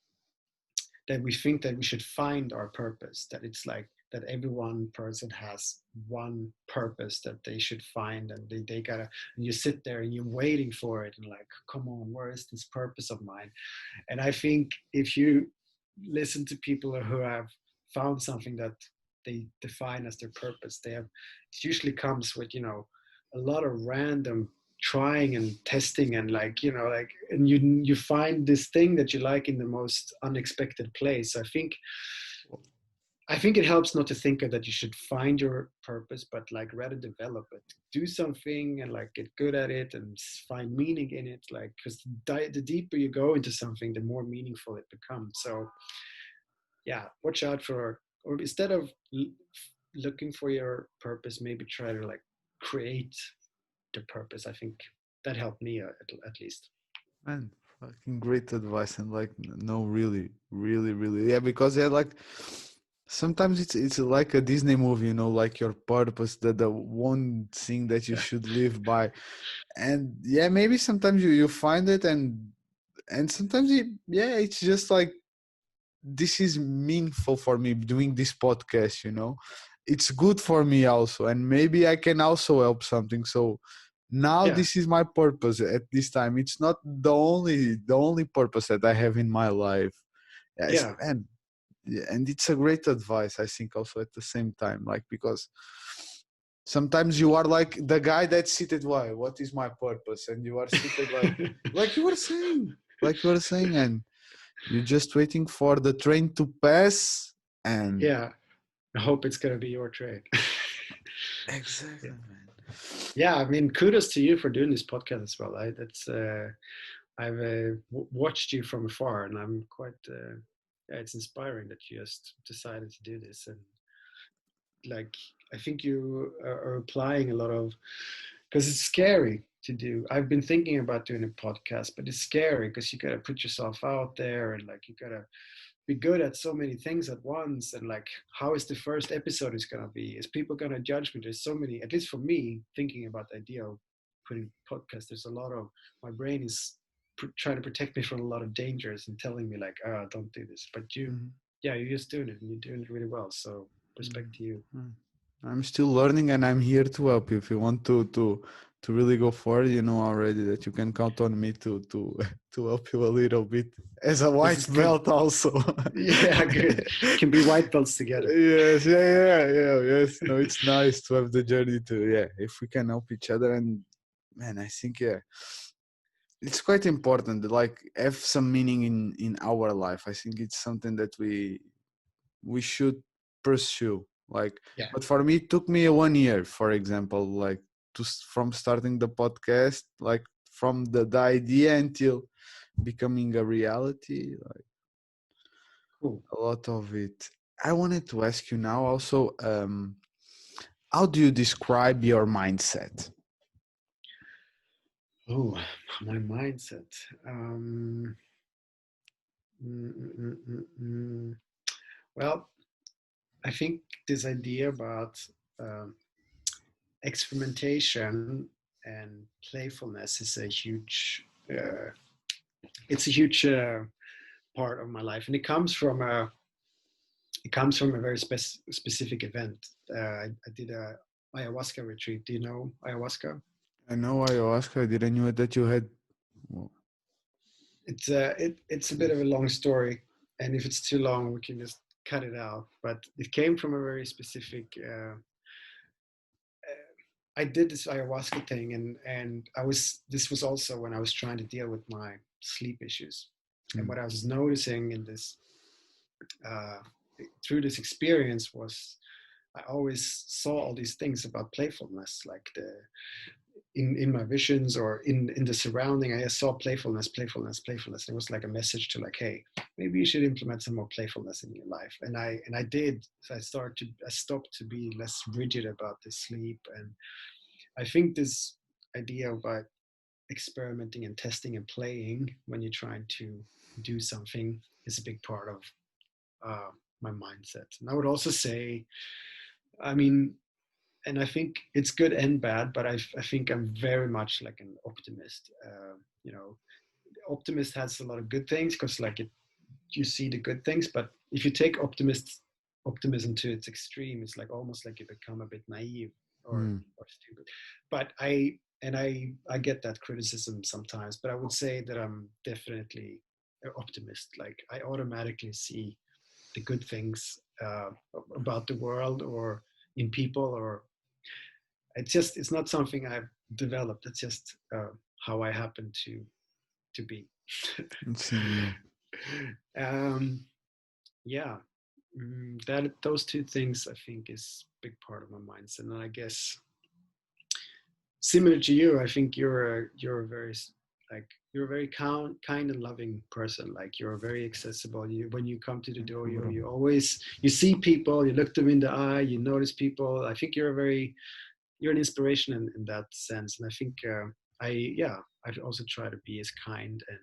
that we think that we should find our purpose, that it's like that every one person has one purpose that they should find, and they gotta, and you sit there and you're waiting for it and like, come on, where is this purpose of mine? And I think if you listen to people who have found something that they define as their purpose, they have, it usually comes with, a lot of random trying and testing, and like, like, and you find this thing that you like in the most unexpected place. I think it helps not to think of that you should find your purpose, but like rather develop it. Do something and like get good at it and find meaning in it. Like, because the deeper you go into something, the more meaningful it becomes. So yeah, watch out for, or instead of looking for your purpose, maybe try to like create the purpose. I think that helped me at least. Man, fucking great advice. And like, no, really, really, really, yeah, because yeah, like sometimes it's like a Disney movie, like your purpose, the one thing that you Yeah, should live by. And yeah, maybe sometimes you find it, and sometimes yeah, it's just like, this is meaningful for me doing this podcast, it's good for me also, and maybe I can also help something. So now yeah, this is my purpose at this time. It's not the only purpose that I have in my life. Yes, yeah, and yeah, and it's a great advice, I think, also at the same time, like, because sometimes you are like the guy that seated, why, what is my purpose, and you are seated like you were saying, and you're just waiting for the train to pass. And yeah. I hope it's gonna be your trade. exactly, Yeah. man. Yeah, I mean, kudos to you for doing this podcast as well. That's I've watched you from afar, and I'm quite. Yeah, it's inspiring that you just decided to do this, and like I think you are applying a lot of, because it's scary to do. I've been thinking about doing a podcast, but it's scary because you gotta put yourself out there, and like you gotta be good at so many things at once, and like how is the first episode is going to be, is people going to judge me? There's so many, at least for me, thinking about the idea of putting podcast, there's a lot of, my brain is trying to protect me from a lot of dangers and telling me like, oh, don't do this, but you, Mhm, yeah, you're just doing it and you're doing it really well, so respect mhm, to you. mhm. I'm still learning, and I'm here to help you if you want to really go forward. You know already that you can count on me to to help you a little bit as a This white is good. belt also. Yeah, good. Can be white belts together. Yes, yeah, yes. No, it's nice to have the journey to, yeah, if we can help each other. And man, I think, yeah, it's quite important to like have some meaning in our life. I think it's something that we should pursue. Like, Yeah, but for me, it took me 1 year, for example, like from starting the podcast, like from the idea until becoming a reality, like cool. a lot of it. I wanted to ask you now also, how do you describe your mindset? Oh, my mindset. um mm, mm, mm, mm, mm. Well, I think this idea about um, experimentation and playfulness is a huge it's a huge part of my life, and it comes from a very specific event. I did a ayahuasca retreat. Do you know ayahuasca? I know ayahuasca. I didn't know that you had. Well, It's a bit of a long story, and if it's too long, we can just cut it out. But it came from a very specific. I did this ayahuasca thing, and I was. This was also when I was trying to deal with my sleep issues, and what I was noticing in this uh, through this experience was I always saw all these things about playfulness, like the in my visions or in the surrounding. I saw playfulness, playfulness, playfulness. It was like a message to like, hey, maybe you should implement some more playfulness in your life. And I did. So I stopped to be less rigid about the sleep. And I think this idea about experimenting and testing and playing when you're trying to do something is a big part of my mindset. And I would also say, I mean, and I think it's good and bad, but I think I'm very much like an optimist. You know, optimist has a lot of good things because like you see the good things, but if you take optimism to its extreme, it's like almost like you become a bit naive mm, or stupid. But I get that criticism sometimes, but I would say that I'm definitely an optimist. Like I automatically see the good things about the world or in people, or it's not something I've developed. It's just how I happen to be. yeah. um, yeah, that those two things I think is a big part of my mindset, and I guess similar to you, I think you're a very like you're a very kind and loving person. Like you're very accessible. You when you come to the Thank you, dojo, bro. you always you see people, you look them in the eye, you notice people. I think you're an inspiration in that sense, and I think I also try to be as kind and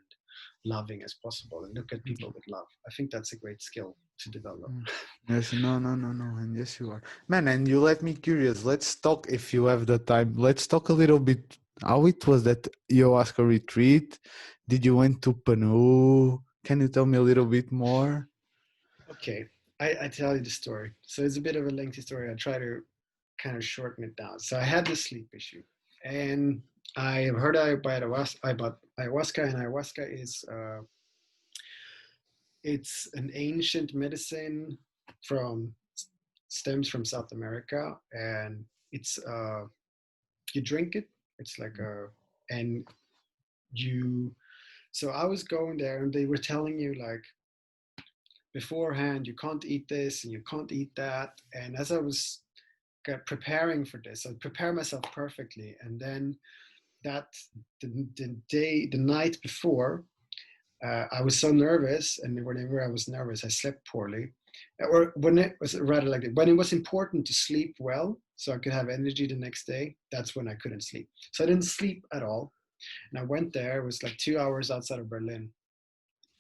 loving as possible and look at people with love. I think that's a great skill to develop. Mm. Yes, no, no, no, no, and yes, you are, man. And you let me curious. Let's talk if you have the time. Let's talk a little bit how it was that ayahuasca retreat. Did you went to Peru? Can you tell me a little bit more? Okay, I tell you the story. So it's a bit of a lengthy story. I try to kind of shorten it down. So I had this sleep issue, and I have heard about ayahuasca, and ayahuasca is it's an ancient medicine from stems from South America, and it's you drink it. It's like a and you. So I was going there, and they were telling you like beforehand, you can't eat this and you can't eat that. And as I was preparing for this, I prepared myself perfectly, and then that the night before, I was so nervous, and whenever I was nervous, I slept poorly. Or when it was rather like when it was important to sleep well, so I could have energy the next day, that's when I couldn't sleep. So I didn't sleep at all, and I went there. It was like 2 hours outside of Berlin,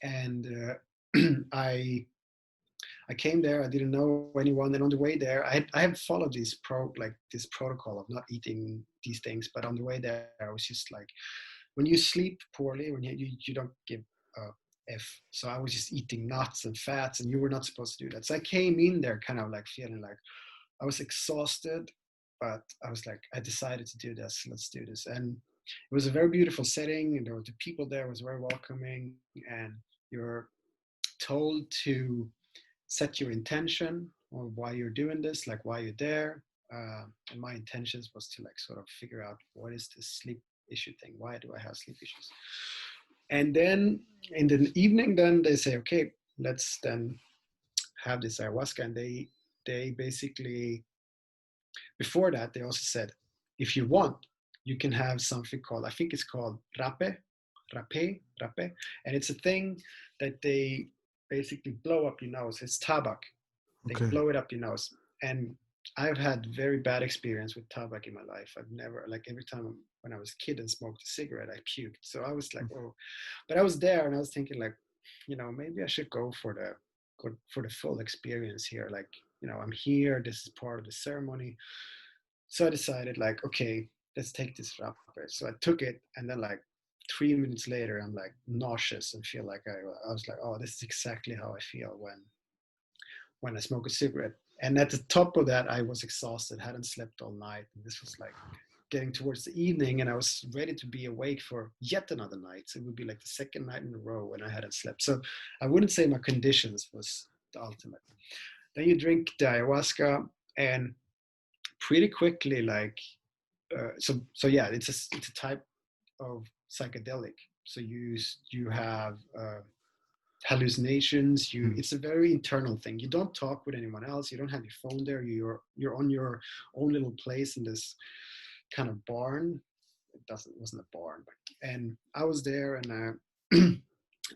and I came there. I didn't know anyone, and on the way there, I have followed this protocol of not eating these things. But on the way there, I was just like, when you sleep poorly, when you don't give uh, f. So I was just eating nuts and fats, and you were not supposed to do that. So I came in there kind of like feeling like I was exhausted, but I was like, I decided to do this. Let's do this, and it was a very beautiful setting, and there were the people there was very welcoming, and you're told to set your intention or why you're doing this, like why you're there. And my intentions was to like sort of figure out what is this sleep issue thing? Why do I have sleep issues? And then in the evening, then they say, okay, let's then have this ayahuasca. And they basically before that they also said, if you want, you can have something called I think it's called rape, and it's a thing that they basically blow up your nose. It's tabak. They Okay. blow it up your nose. And I've had very bad experience with tobacco in my life. I've never like every time when I was a kid and smoked a cigarette, I puked. So I was like, oh, but I was there and I was thinking like, maybe I should go for the full experience here. Like, I'm here. This is part of the ceremony. So I decided like, okay, let's take this rapper. So I took it, and then like 3 minutes later, I'm like nauseous and feel like I was like, oh, this is exactly how I feel when I smoke a cigarette. And at the top of that, I was exhausted, hadn't slept all night. And this was like getting towards the evening, and I was ready to be awake for yet another night. So it would be like the second night in a row when I hadn't slept. So I wouldn't say my conditions was the ultimate. Then you drink the ayahuasca, and pretty quickly, like, so yeah, it's a type of psychedelic. So you have hallucinations. It's a very internal thing. You don't talk with anyone else. You don't have your phone there. You're on your own little place in this kind of barn. Wasn't a barn, and I was there, and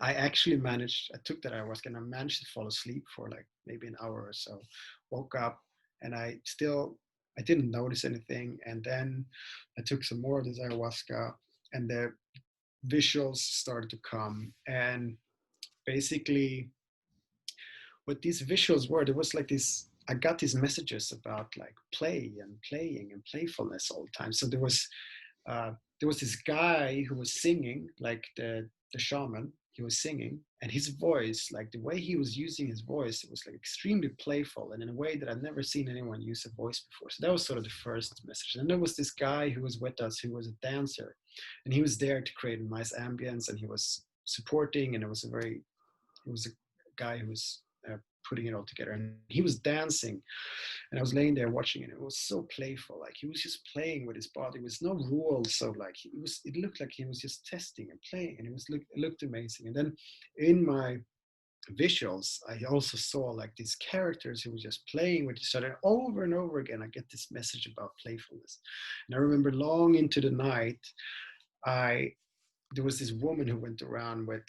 I actually managed. I took that ayahuasca, and I managed to fall asleep for like maybe an hour or so. Woke up, and I didn't notice anything, and then I took some more of this ayahuasca, and the visuals started to come, and basically what these visuals were, there was like this, I got these messages about like play and playing and playfulness all the time. So there was this guy who was singing, like the shaman. He was singing, and his voice, like the way he was using his voice, it was like extremely playful, and in a way that I've never seen anyone use a voice before. So that was sort of the first message. And there was this guy who was with us, who was a dancer, and he was there to create a nice ambience, and he was supporting, and it was a guy who was putting it all together, and he was dancing, and I was laying there watching it. It was so playful, like he was just playing with his body. There was no rules, so like it looked like he was just testing and playing, and it looked amazing. And then in my visuals, I also saw like these characters who were just playing with each other over and over again. I get this message about playfulness, and I remember long into the night, I there was this woman who went around with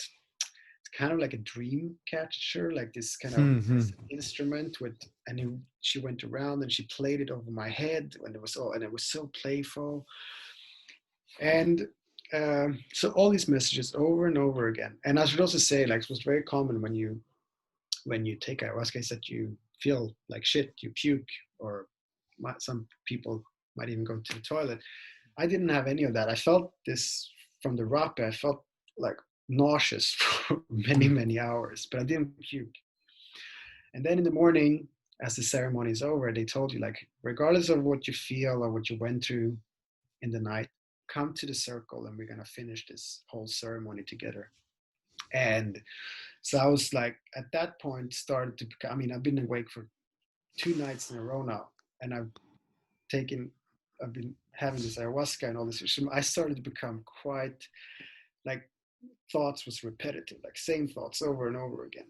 kind of like a dream catcher, like this kind of instrument with, and she went around and she played it over my head, and it was so playful, and so all these messages over and over again. And I should also say, like, it was very common when you take ayahuasca is that you feel like shit, you puke, or some people might even go to the toilet. I didn't have any of that. I felt this from the rapé. I felt like nauseous for many hours, but I didn't puke. And then in the morning, as the ceremony is over, they told you, like, regardless of what you feel or what you went through in the night, come to the circle and we're going to finish this whole ceremony together. And so I was like, at that point, started to become, I mean, I've been awake for 2 nights in a row now, and I've been having this ayahuasca and all this. I started to become quite like, thoughts was repetitive, like same thoughts over and over again.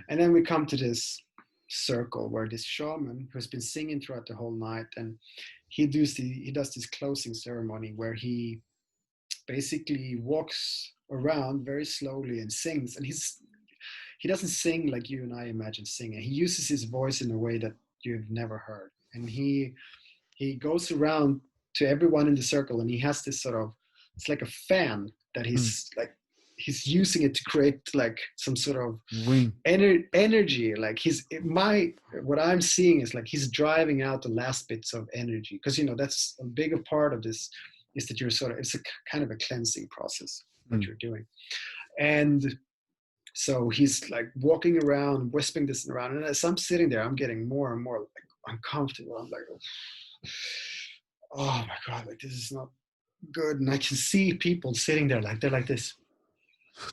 And then we come to this circle where this shaman who's been singing throughout the whole night, and he does this closing ceremony where he basically walks around very slowly and sings. And he doesn't sing like you and I imagine singing. He uses his voice in a way that you've never heard. And he goes around to everyone in the circle, and he has this sort of, it's like a fan that he's using it to create like some sort of energy. Like what I'm seeing is like he's driving out the last bits of energy, because that's a bigger part of this, is that it's a kind of a cleansing process that you're doing. And so he's like walking around, whispering this around, and as I'm sitting there, I'm getting more and more like uncomfortable. I'm like, oh my God, like this is not good. And I can see people sitting there, like they're like this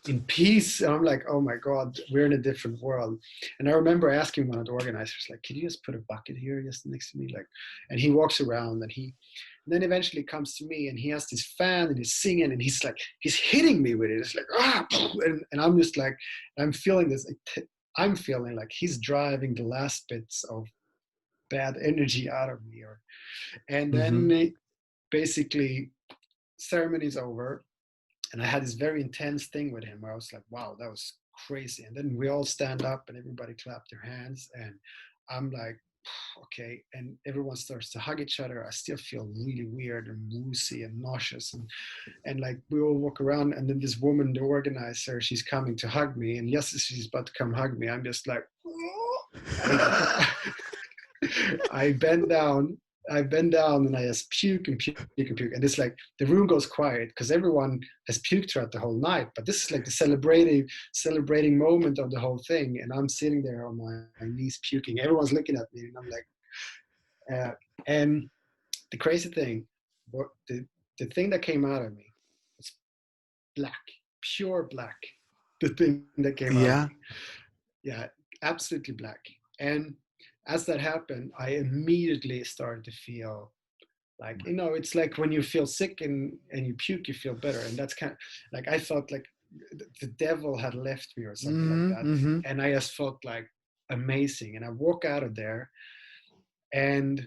in peace. And I'm like, oh my God, we're in a different world. And I remember asking one of the organizers, like, can you just put a bucket here just next to me? Like, and he walks around, and then eventually comes to me, and he has this fan, and he's singing, and he's hitting me with it. It's like, and I'm just like, I'm feeling this, I'm feeling like he's driving the last bits of bad energy out of me. And then basically ceremony's over, and I had this very intense thing with him where I was like, wow, that was crazy. And then we all stand up and everybody clapped their hands, and I'm like, okay. And everyone starts to hug each other. I still feel really weird and woozy and nauseous, and like we all walk around, and then this woman, the organizer, she's coming to hug me, and yes, she's about to come hug me. I'm just like I bend down, and I just puke and puke and puke. And it's like the room goes quiet because everyone has puked throughout the whole night. But this is like the celebrating moment of the whole thing. And I'm sitting there on my knees puking. Everyone's looking at me, and I'm like, and the crazy thing, what the thing that came out of me was black, pure black. The thing that came out of me, Yeah. yeah, absolutely black. And as that happened, I immediately started to feel like, it's like when you feel sick and you puke, you feel better. And that's kind of like, I felt like the devil had left me or something like Mm-hmm, that. mm-hmm. And I just felt like amazing. And I walk out of there, and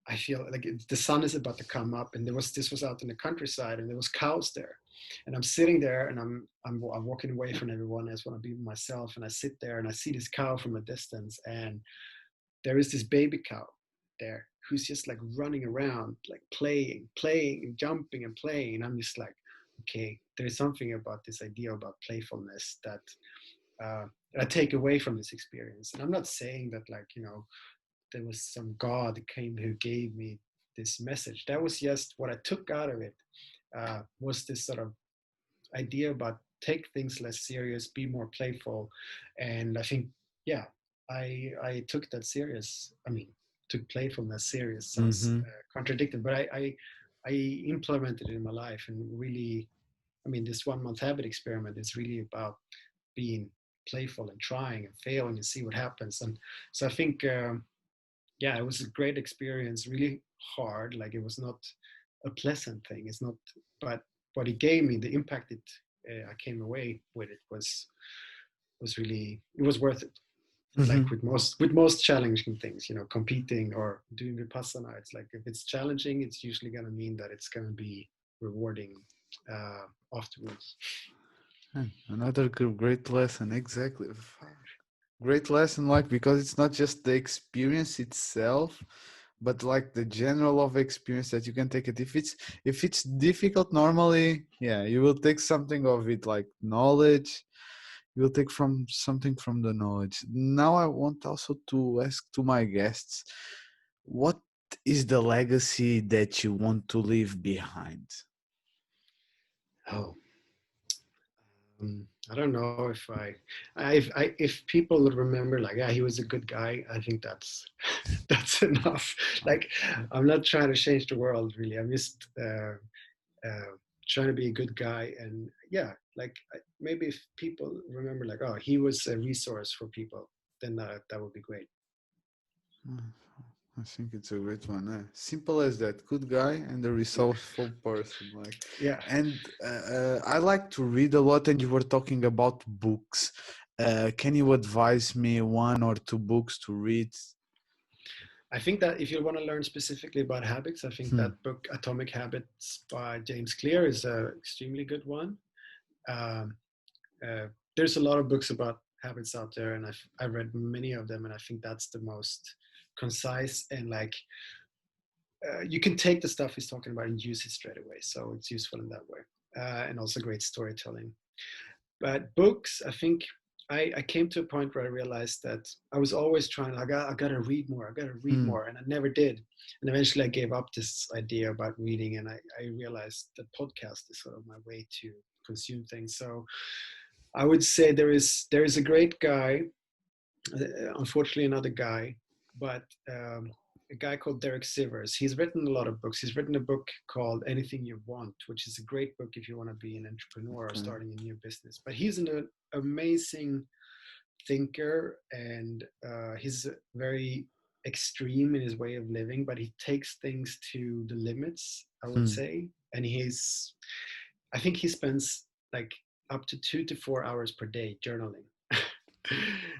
I feel like the sun is about to come up, and this was out in the countryside, and there was cows there, and I'm sitting there, and I'm walking away from everyone. I just want to be with myself, and I sit there, and I see this cow from a distance, and there is this baby cow there who's just like running around, like playing, and jumping and playing, and I'm just like, okay, there's something about this idea about playfulness that uh, I take away from this experience, and I'm not saying that like there was some God came who gave me this message. That was just what I took out of it. Was this sort of idea about take things less serious, be more playful, and I think yeah, I took that serious. I mean, took playfulness serious sounds Mm-hmm. contradicted, but I implemented it in my life and really. I mean, this 1 month habit experiment is really about being playful and trying and failing and see what happens. And so I think yeah, it was a great experience, really hard. Like it was not a pleasant thing. It's not, but what it gave me, the impact I came away with it was really, it was worth it. Mm-hmm. Like with most challenging things, competing or doing Vipassana, it's like if it's challenging, it's usually going to mean that it's going to be rewarding afterwards. Another great lesson, exactly. Great lesson, like, because it's not just the experience itself, but like the general of experience that you can take it. If it's difficult, normally, yeah, you will take something of it, like knowledge. You will take from something from the knowledge. Now I want also to ask to my guests, what is the legacy that you want to leave behind? Oh, I don't know if people would remember like, yeah, he was a good guy. I think that's that's enough. Like, I'm not trying to change the world really. I'm just trying to be a good guy. And yeah, like maybe if people remember like, oh, he was a resource for people, then that would be great. I think it's a great one. Simple as that. Good guy and a resourceful person. Like, Yeah, and I like to read a lot. And you were talking about books. Can you advise me one or two books to read? I think that if you want to learn specifically about habits, I think Hmm. that book Atomic Habits by James Clear is a extremely good one. um, uh, there's a lot of books about habits out there, and I've read many of them, and I think that's the most concise and like you can take the stuff he's talking about and use it straight away. So it's useful in that way, and also great storytelling. But books, I think I came to a point where I realized that I was always trying. I got to read more. I got to read Hmm. more, and I never did. And eventually, I gave up this idea about reading, and I realized that podcast is sort of my way to consume things. So I would say there is a great guy, unfortunately another guy, but a guy called Derek Sivers. He's written a lot of books. He's written a book called Anything You Want, which is a great book if you want to be an entrepreneur or Okay. starting a new business. But he's an amazing thinker, and he's very extreme in his way of living, but he takes things to the limits, I would Hmm. say. And I think he spends like up to 2 to 4 hours per day journaling.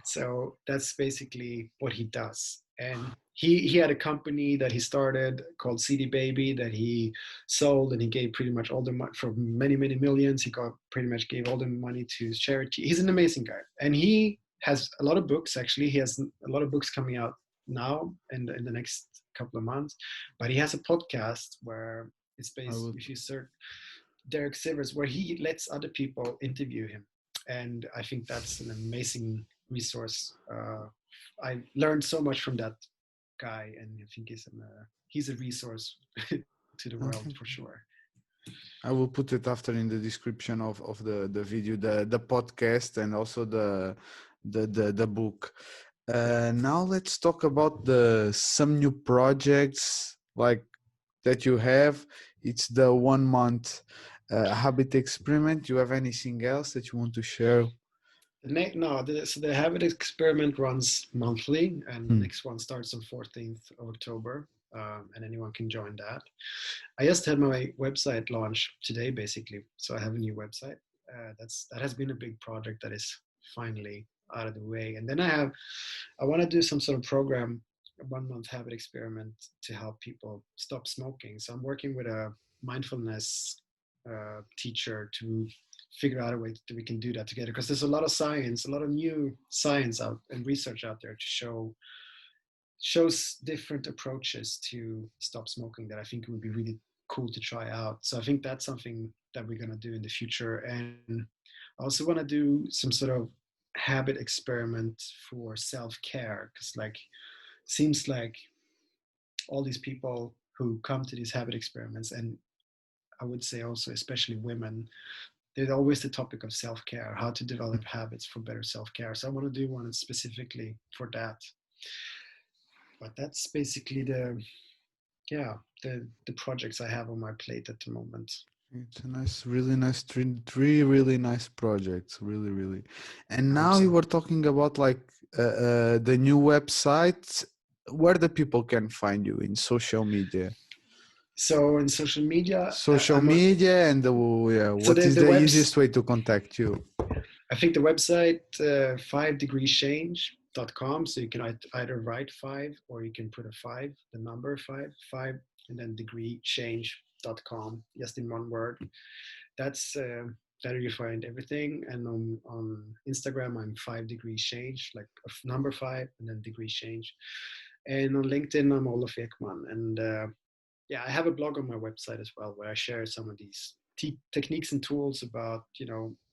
So that's basically what he does. And he had a company that he started called CD Baby that he sold, and he gave pretty much all the money for many millions. He got pretty much gave all the money to charity. He's an amazing guy, and he has a lot of books. Actually, he has a lot of books coming out now and in the next couple of months. But he has a podcast where it's I based, would. if you search Derek Sivers, where he lets other people interview him, and I think that's an amazing resource. I learned so much from that guy, and I think he's a resource to the world Okay. for sure. I will put it after in the description of the video, the podcast, and also the book. Now let's talk about the some new projects like that you have. It's the 1 month habit experiment. Do you have anything else that you want to share? So the habit experiment runs monthly, and the Hmm. next one starts on 14th of October, and anyone can join that. I just had my website launch today, basically. So I have a new website. That has been a big project that is finally out of the way. And then I want to do some sort of program, a 1 month habit experiment to help people stop smoking. So I'm working with a mindfulness teacher to figure out a way that we can do that together, because there's a lot of science, a lot of new science out and research out there to shows different approaches to stop smoking that I think would be really cool to try out. So I think that's something that we're going to do in the future. And I also want to do some sort of habit experiment for self-care, because like seems like all these people who come to these habit experiments, and I would say also especially women, there's always the topic of self-care, how to develop habits for better self-care. So I want to do one specifically for that. But that's basically yeah, the projects I have on my plate at the moment. It's a nice, really nice, three really nice projects, really, really. And I hope now you so. were talking about like the new website, where the people can find you in social media. So in social media, Social media and yeah, so what is the the webs. easiest way to contact you? I think the website 5degreechange.com. So you can either write five, or you can put a five, the number five, and then degreechange.com, just in one word. That's there you find everything. And on Instagram, I'm 5 degrees change, like number five and then degrees change. And on LinkedIn, I'm Olof Ekman. And yeah, I have a blog on my website as well, where I share some of these techniques and tools about,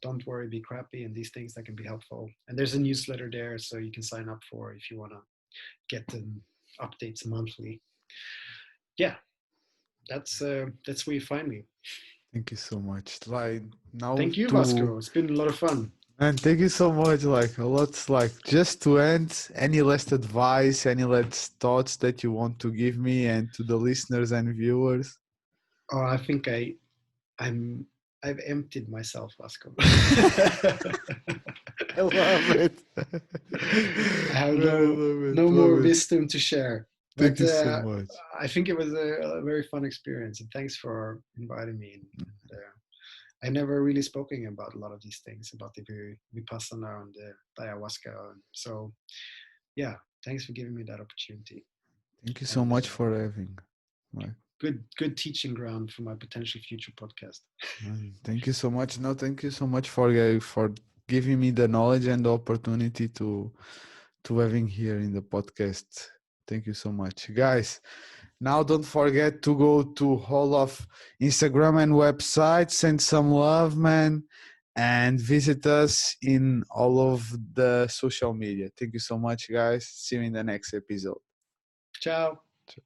don't worry, be crappy, and these things that can be helpful. And there's a newsletter there, so you can sign up for if you want to get the updates monthly. Yeah, that's where you find me. Thank you so much. Like now Thank you, to Vasco. It's been a lot of fun. and thank you so much. Like a lot. Like just to end, any last advice, any last thoughts that you want to give me and to the listeners and viewers? Oh, I think I'm I've emptied myself, Vasco. I love it. I have Man, I love it. no more Love it. wisdom to share. Thank But you so much. I think it was a very fun experience, and thanks for inviting me. And, I never really spoken about a lot of these things, about the Vipassana and the ayahuasca. So yeah, thanks for giving me that opportunity. Thank you so And much for having. Like, good teaching ground for my potential future podcast. thank you so much. No, thank you so much for giving me the knowledge and the opportunity to having here in the podcast. Thank you so much, guys. Now, don't forget to go to all of Instagram and website. Send some love, man, and visit us in all of the social media. Thank you so much, guys. See you in the next episode. Ciao. Cheers.